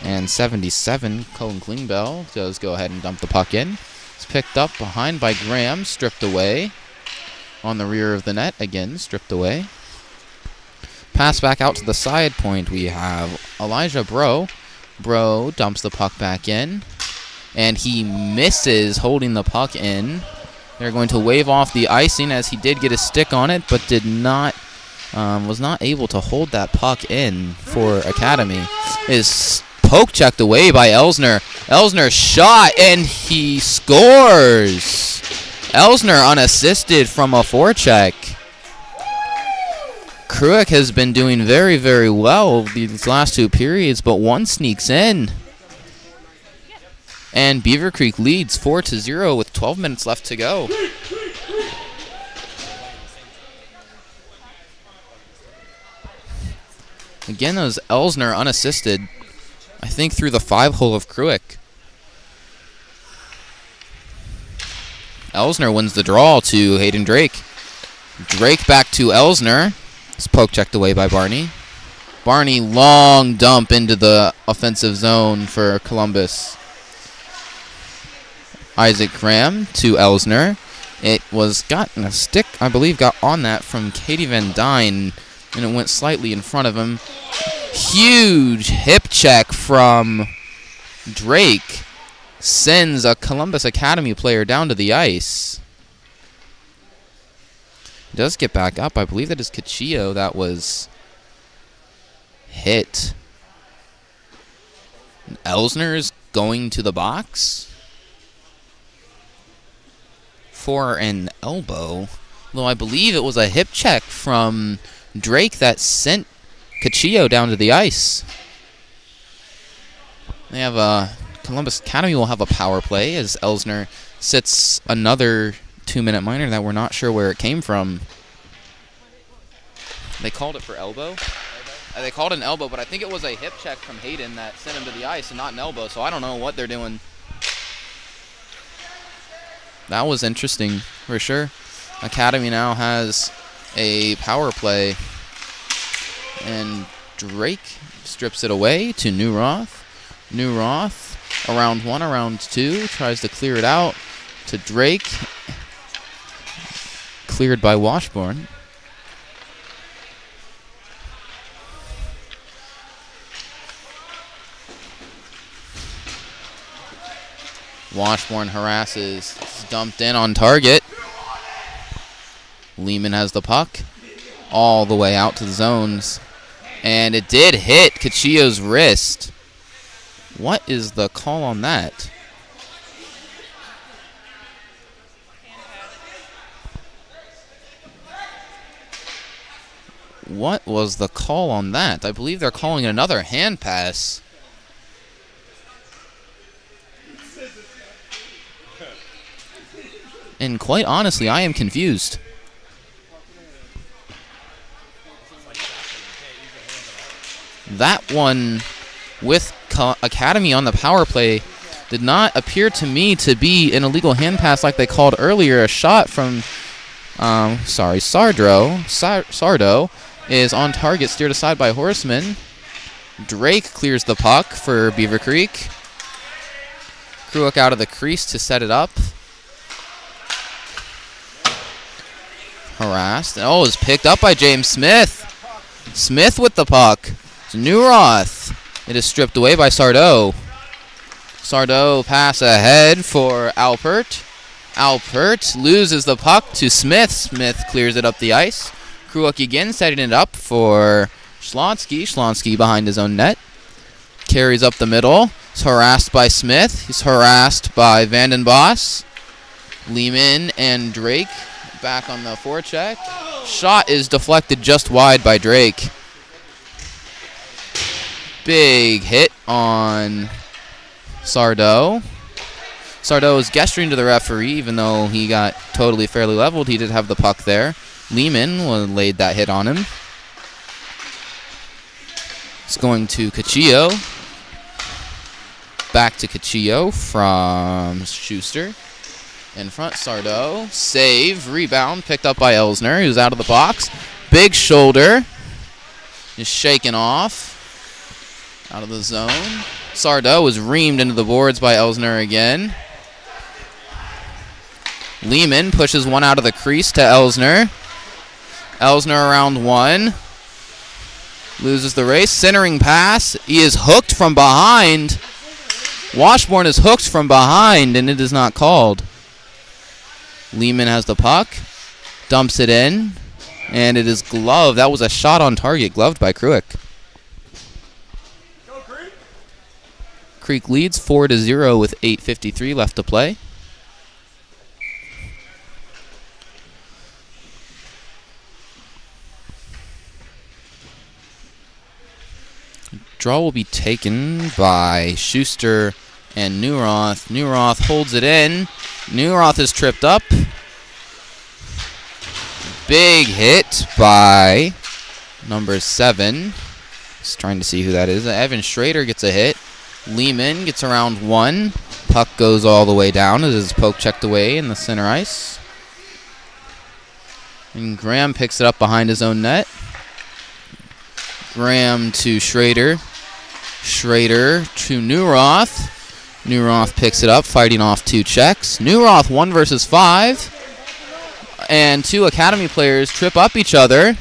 And 77, Colin Klingbeil does go ahead and dump the puck in. It's picked up behind by Graham, stripped away. On the rear of the net, again, stripped away. Pass back out to the side point. We have Elijah Bro. Bro dumps the puck back in. And he misses holding the puck in. They're going to wave off the icing as he did get a stick on it, but was not able to hold that puck in for Academy. Is poke checked away by Elsner. Elsner shot, and he scores. Elsner unassisted from a forecheck. Kruick has been doing very, very well these last 2 periods, but one sneaks in. And Beaver Creek leads 4-0 with 12 minutes left to go. Again, that was Elsner unassisted. I think through the 5-hole of Kruick. Elsner wins the draw to Hayden Drake. Drake back to Elsner. It's poke checked away by Barney. Barney, long dump into the offensive zone for Columbus. Isaac Graham to Elsner. It was gotten a stick, I believe, got on that from Katie Van Dyne, and it went slightly in front of him. Huge hip check from Drake. Sends a Columbus Academy player down to the ice. Does get back up. I believe that is Cachillo that was hit. Elsner is going to the box for an elbow. Though I believe it was a hip check from Drake that sent Cachillo down to the ice. They have a Columbus Academy will have a power play as Elsner sits another 2-minute minor that we're not sure where it came from. They called it for elbow. They called it an elbow, but I think it was a hip check from Hayden that sent him to the ice and not an elbow, so I don't know what they're doing. That was interesting for sure. Academy now has a power play, and Drake strips it away to Newroth. Newroth, around 1, around 2, tries to clear it out to Drake. Cleared by Washburn. Washburn harasses. It's dumped in on target. Lehman has the puck all the way out to the zones. And it did hit Cachillo's wrist. What is the call on that? What was the call on that? I believe they're calling it another hand pass. And quite honestly, I am confused. That one with Academy on the power play did not appear to me to be an illegal hand pass like they called earlier. A shot from, Sardo is on target, steered aside by Horseman. Drake clears the puck for Beaver Creek. Kruik out of the crease to set it up. Harassed. Oh, it's picked up by James Smith. Smith with the puck. It's Newroth. It is stripped away by Sardo. Sardo pass ahead for Alpert. Alpert loses the puck to Smith. Smith clears it up the ice. Kruik again setting it up for Schlonsky. Schlonsky behind his own net. Carries up the middle. He's harassed by Smith. He's harassed by Vandenbos. Lehman and Drake back on the forecheck. Shot is deflected just wide by Drake. Big hit on Sardo. Sardo is gesturing to the referee, even though he got totally fairly leveled. He did have the puck there. Lehman laid that hit on him. It's going to Cachillo. Back to Cachillo from Schuster. In front, Sardo. Save. Rebound. Picked up by Elsner, who's out of the box. Big shoulder. Just shaken off. Out of the zone. Sardo was reamed into the boards by Elsner again. Lehman pushes one out of the crease to Elsner. Elsner around 1. Loses the race. Centering pass. He is hooked from behind. Washburn is hooked from behind, and it is not called. Lehman has the puck. Dumps it in. And it is gloved. That was a shot on target. Gloved by Kruik. Creek leads 4-0 with 8:53 left to play. Draw will be taken by Schuster and Newroth. Newroth holds it in. Newroth is tripped up. Big hit by number 7. Just trying to see who that is. Evan Schrader gets a hit. Lehman gets around 1. Puck goes all the way down as his poke checked away in the center ice. And Graham picks it up behind his own net. Graham to Schrader. Schrader to Newroth. Newroth picks it up, fighting off 2 checks. Newroth 1 versus 5. And 2 Academy players trip up each other.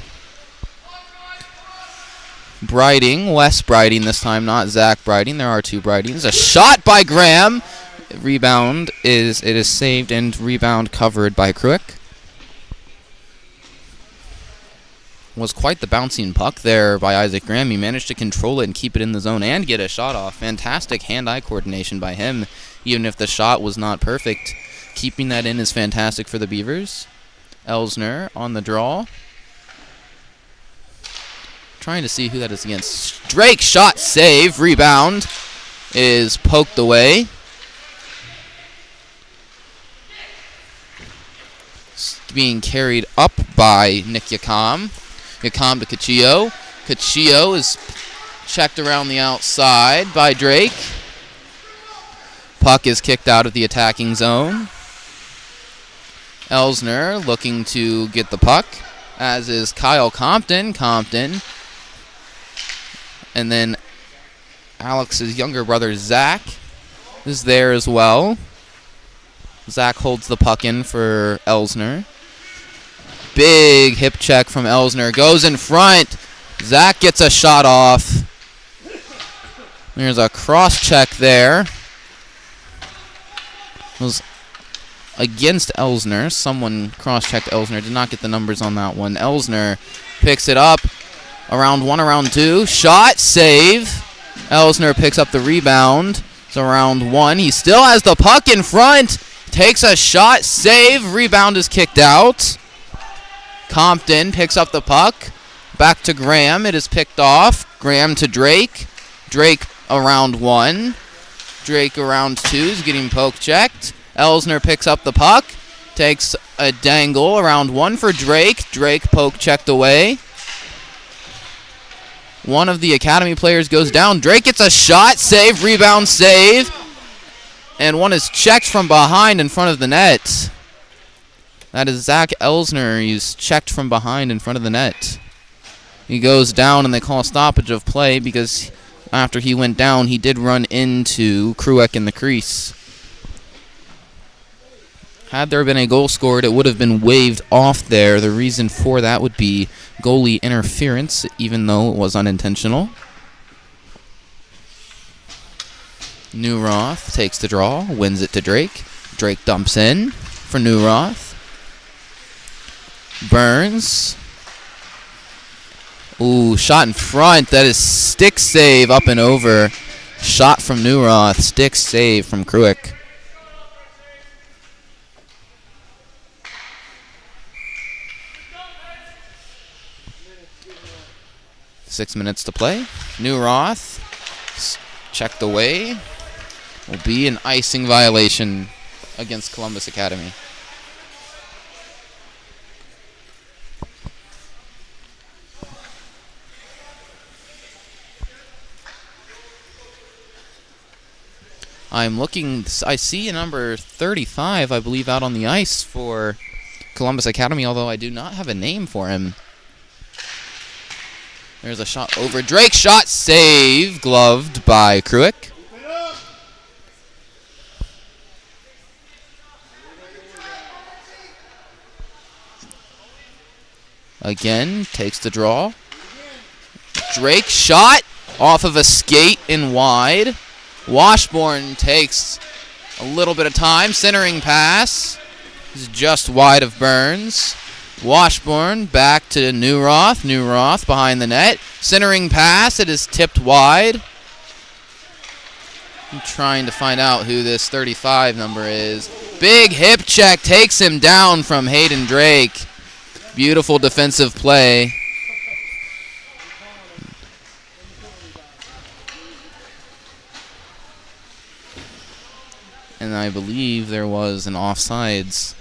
Briding, Wes Briding this time, not Zach Briding. There are 2 Bridings. A shot by Graham. Rebound is saved and rebound covered by Kruick. Was quite the bouncing puck there by Isaac Graham. He managed to control it and keep it in the zone and get a shot off. Fantastic hand-eye coordination by him, even if the shot was not perfect. Keeping that in is fantastic for the Beavers. Elsner on the draw. Trying to see who that is against. Drake, shot, save, rebound is poked away. Being carried up by Nick Yakam. Yakam to Cachillo. Cachillo is checked around the outside by Drake. Puck is kicked out of the attacking zone. Elsner looking to get the puck, as is Kyle Compton. Compton. And then Alex's younger brother, Zach, is there as well. Zach holds the puck in for Elsner. Big hip check from Elsner. Goes in front. Zach gets a shot off. There's a cross check there. It was against Elsner. Someone cross-checked Elsner. Did not get the numbers on that one. Elsner picks it up. Around 1, around 2. Shot, save. Elsner picks up the rebound. It's around 1. He still has the puck in front. Takes a shot, save. Rebound is kicked out. Compton picks up the puck. Back to Graham. It is picked off. Graham to Drake. Drake around 1. Drake around 2 is getting poke checked. Elsner picks up the puck. Takes a dangle around 1 for Drake. Drake poke checked away. One of the Academy players goes down. Drake gets a shot, save, rebound, save. And one is checked from behind in front of the net. That is Zach Elsner. He's checked from behind in front of the net. He goes down and they call a stoppage of play because after he went down, he did run into Kruick in the crease. Had there been a goal scored, it would have been waved off there. The reason for that would be goalie interference, even though it was unintentional. Newroth takes the draw, wins it to Drake. Drake dumps in for Newroth. Burns. Ooh, shot in front. That is stick save up and over. Shot from Newroth. Stick save from Kruick. Six minutes to play. Newroth checked away. Will be an icing violation against Columbus Academy. I'm looking, I see a number 35, I believe, out on the ice for Columbus Academy, although I do not have a name for him. There's a shot over Drake. Shot, save, gloved by Kruick. Again, takes the draw. Drake, shot, off of a skate in wide. Washburn takes a little bit of time. Centering pass is just wide of Burns. Washburn back to Newroth. Newroth behind the net. Centering pass. It is tipped wide. I'm trying to find out who this 35 number is. Big hip check takes him down from Hayden Drake. Beautiful defensive play. And I believe there was an offsides.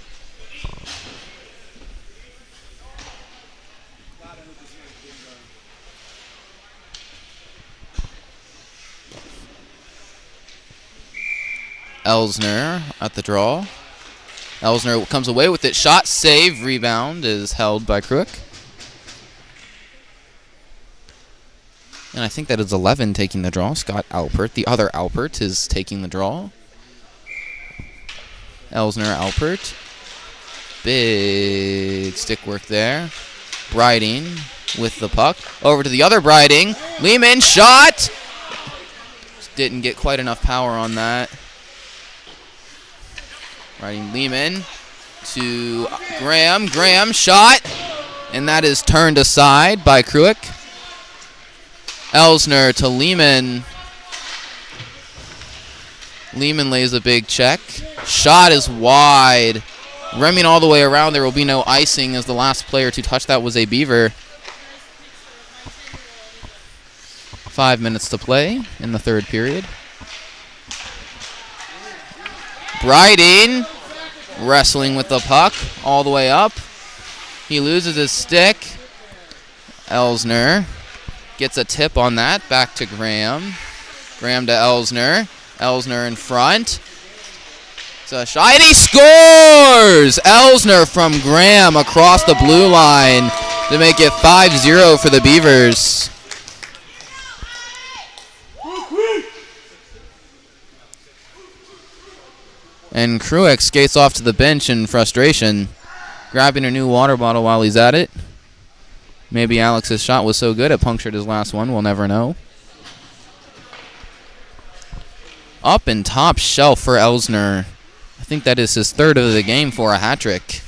Elsner at the draw. Elsner comes away with it. Shot, save, rebound is held by Kruick. And I think that is 11 taking the draw. Scott Alpert. The other Alpert is taking the draw. Elsner, Alpert. Big stick work there. Briding with the puck. Over to the other Briding. Lehman, shot! Just didn't get quite enough power on that. Briding Lehman to Graham. Graham, shot! And that is turned aside by Kruick. Elsner to Lehman. Lehman lays a big check. Shot is wide. Remming all the way around. There will be no icing as the last player to touch that was a Beaver. 5 minutes to play in the third period. Briding wrestling with the puck all the way up. He loses his stick. Elsner gets a tip on that. Back to Graham. Graham to Elsner. Elsner in front. It's a shot, and he scores! Elsner from Graham across the blue line to make it 5-0 for the Beavers. And Kruick skates off to the bench in frustration, grabbing a new water bottle while he's at it. Maybe Alex's shot was so good it punctured his last one. We'll never know. Up and top shelf for Elsner. I think that is his third of the game for a hat trick.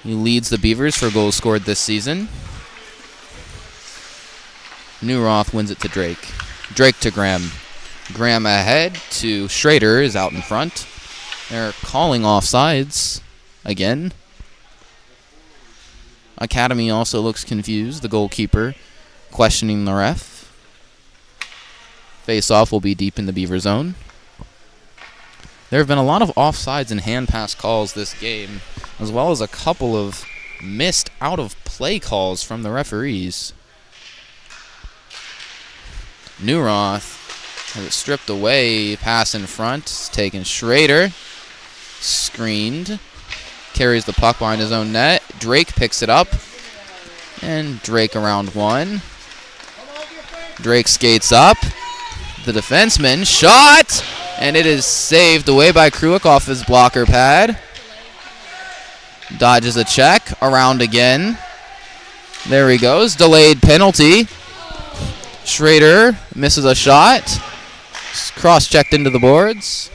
He leads the Beavers for goals scored this season. Newroth wins it to Drake. Drake to Graham. Graham ahead to Schrader is out in front. They're calling offsides again. Academy also looks confused. The goalkeeper questioning the ref. Face-off will be deep in the Beaver zone. There have been a lot of offsides and hand pass calls this game, as well as a couple of missed out-of-play calls from the referees. Newroth has it stripped away. Pass in front. It's taken Schrader. Screened. Carries the puck behind his own net. Drake picks it up. And Drake around one. Drake skates up. The defenseman. Shot! And it is saved away by Kruick off his blocker pad. Dodges a check. Around again. There he goes. Delayed penalty. Schrader misses a shot. Cross-checked into the boards.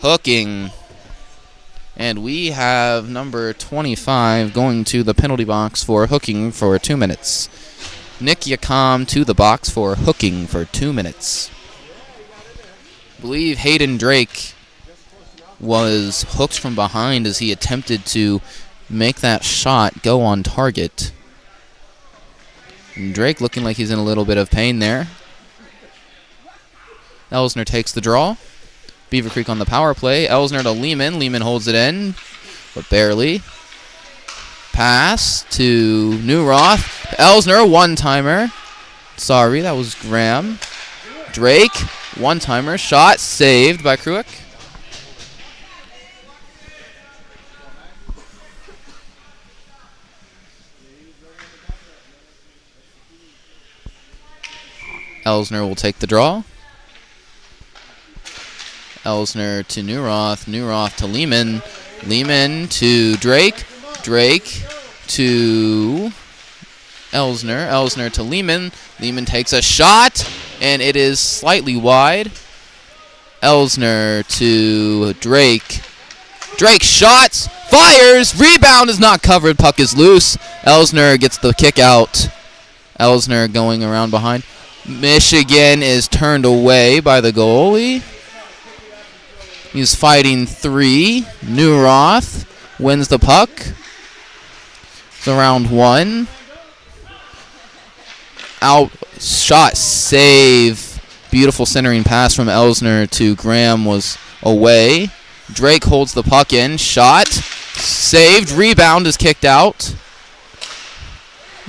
Hooking. And we have number 25 going to the penalty box for hooking for 2 minutes. Nick Yakam to the box for hooking for 2 minutes. I believe Hayden Drake was hooked from behind as he attempted to make that shot go on target. And Drake looking like he's in a little bit of pain there. Elsner takes the draw. Beaver Creek on the power play. Elsner to Lehman. Lehman holds it in, but barely. Pass to Newroth. Elsner, one-timer. Sorry, that was Graham. Drake, one-timer. Shot saved by Kruick. Elsner will take the draw. Elsner to Newroth. Newroth to Lehman. Lehman to Drake. Drake to Elsner. Elsner to Lehman. Lehman takes a shot, and it is slightly wide. Elsner to Drake. Drake shots, fires, rebound is not covered, puck is loose. Elsner gets the kick out. Elsner going around behind. Michigan is turned away by the goalie. He's fighting three. Newroth wins the puck. It's around one. Out, shot, save. Beautiful centering pass from Elsner to Graham was away. Drake holds the puck in. Shot, saved. Rebound is kicked out.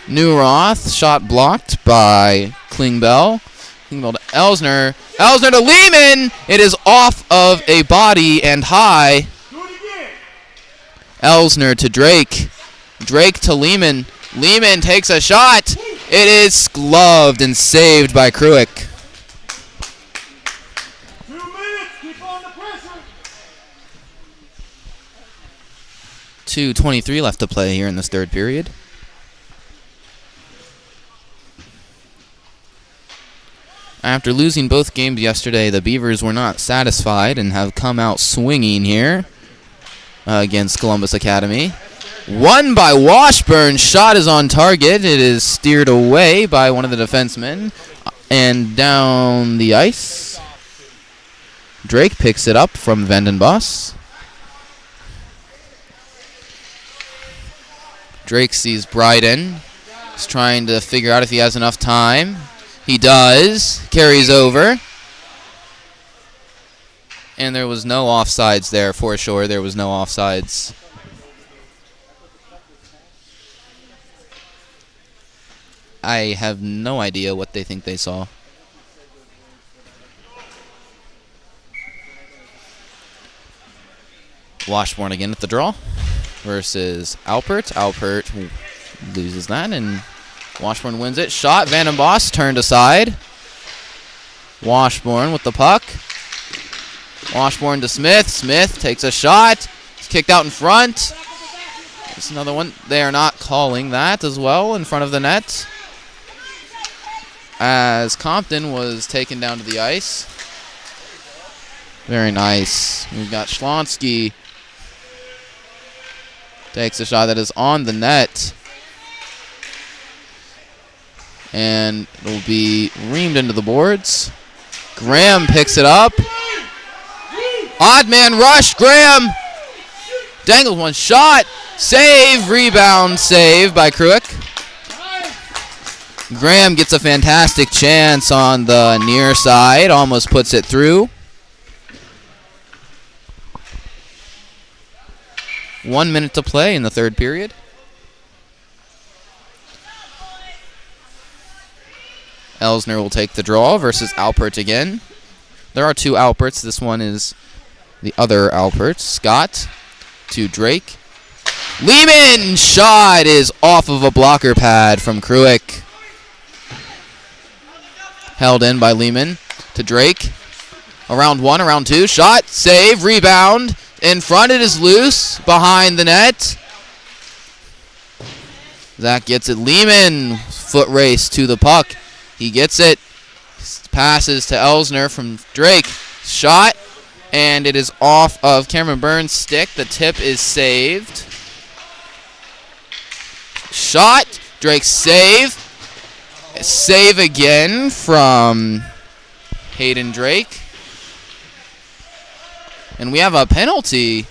Newroth, shot blocked by Klingbeil. Klingbeil to Elsner. Elsner to Lehman. It is off of a body and high. Elsner to Drake. Drake to Lehman. Lehman takes a shot. It is gloved and saved by Kruick. 2 minutes. Keep on the pressure. 2:23 left to play here in this third period. After losing both games yesterday, the Beavers were not satisfied and have come out swinging here against Columbus Academy. Won by Washburn. Shot is on target. It is steered away by one of the defensemen and down the ice. Drake picks it up from Vandenbos. Drake sees Bryden. He's trying to figure out if he has enough time. He does. Carries over. And there was no offsides there, for sure. There was no offsides. I have no idea what they think they saw. Washburn again at the draw versus Alpert. Alpert loses that, and Washburn wins it. Shot, Vandenbos turned aside. Washburn with the puck. Washburn to Smith. Smith takes a shot. It's kicked out in front. There's another one. They are not calling that as well in front of the net, as Compton was taken down to the ice. Very nice. We've got Schlonsky. Takes a shot that is on the net. And it'll be reamed into the boards. Graham picks it up. Odd man rush. Graham dangles one shot. Save. Rebound save by Kruick. Graham gets a fantastic chance on the near side. Almost puts it through. 1 minute to play in the third period. Elsner will take the draw versus Alpert again. There are two Alperts. This one is the other Alpert. Scott to Drake. Lehman! Shot is off of a blocker pad from Kruick. Held in by Lehman to Drake. Around one, around two. Shot, save, rebound. In front, it is loose. Behind the net. Zach gets it. Lehman, foot race to the puck. He gets it. Passes to Elsner from Drake. Shot, and it is off of Cameron Burns' stick. The tip is saved. Shot, Drake save. Save again from Hayden Drake. And we have a penalty.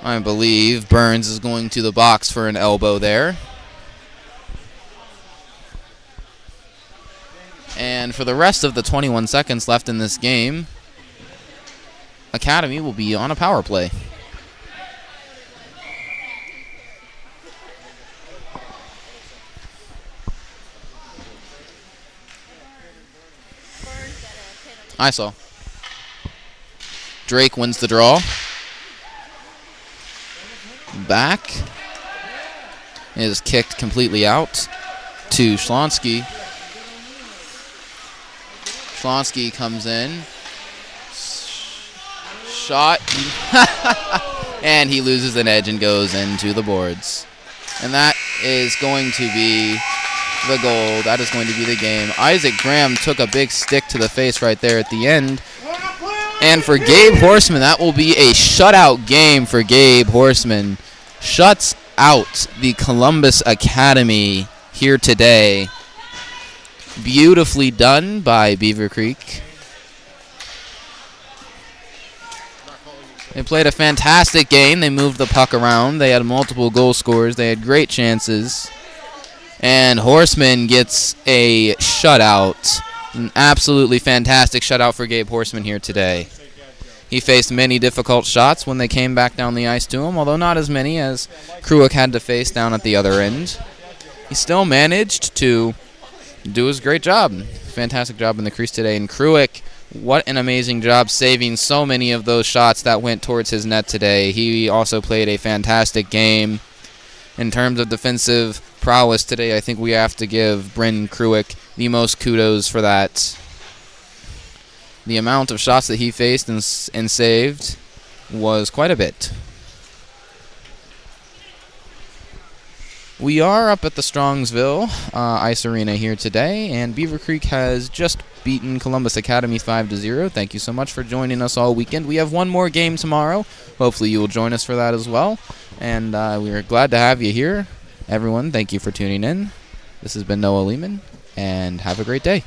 I believe Burns is going to the box for an elbow there. And for the rest of the 21 seconds left in this game, Academy will be on a power play. I saw. Drake wins the draw. Back. It is kicked completely out to Schlonsky. Schlonsky comes in. Shot. And he loses an edge and goes into the boards. And that is going to be the goal. That is going to be the game. Isaac Graham took a big stick to the face right there at the end. And for Gabe Horseman, that will be a shutout game for Gabe Horseman. Shuts out the Columbus Academy here today. Beautifully done by Beaver Creek. They played a fantastic game. They moved the puck around. They had multiple goal scorers. They had great chances. And Horseman gets a shutout. An absolutely fantastic shutout for Gabe Horseman here today. He faced many difficult shots when they came back down the ice to him, although not as many as Kruick had to face down at the other end. He still managed to do his great job. Fantastic job in the crease today. And Kruick, what an amazing job saving so many of those shots that went towards his net today. He also played a fantastic game. In terms of defensive prowess today, I think we have to give Bryn Kruick the most kudos for that. The amount of shots that he faced and saved was quite a bit. We are up at the Strongsville Ice Arena here today, and Beaver Creek has just beaten Columbus Academy 5-0. Thank you so much for joining us all weekend. We have one more game tomorrow. Hopefully you will join us for that as well. And we are glad to have you here. Everyone, thank you for tuning in. This has been Noah Lehman, and have a great day.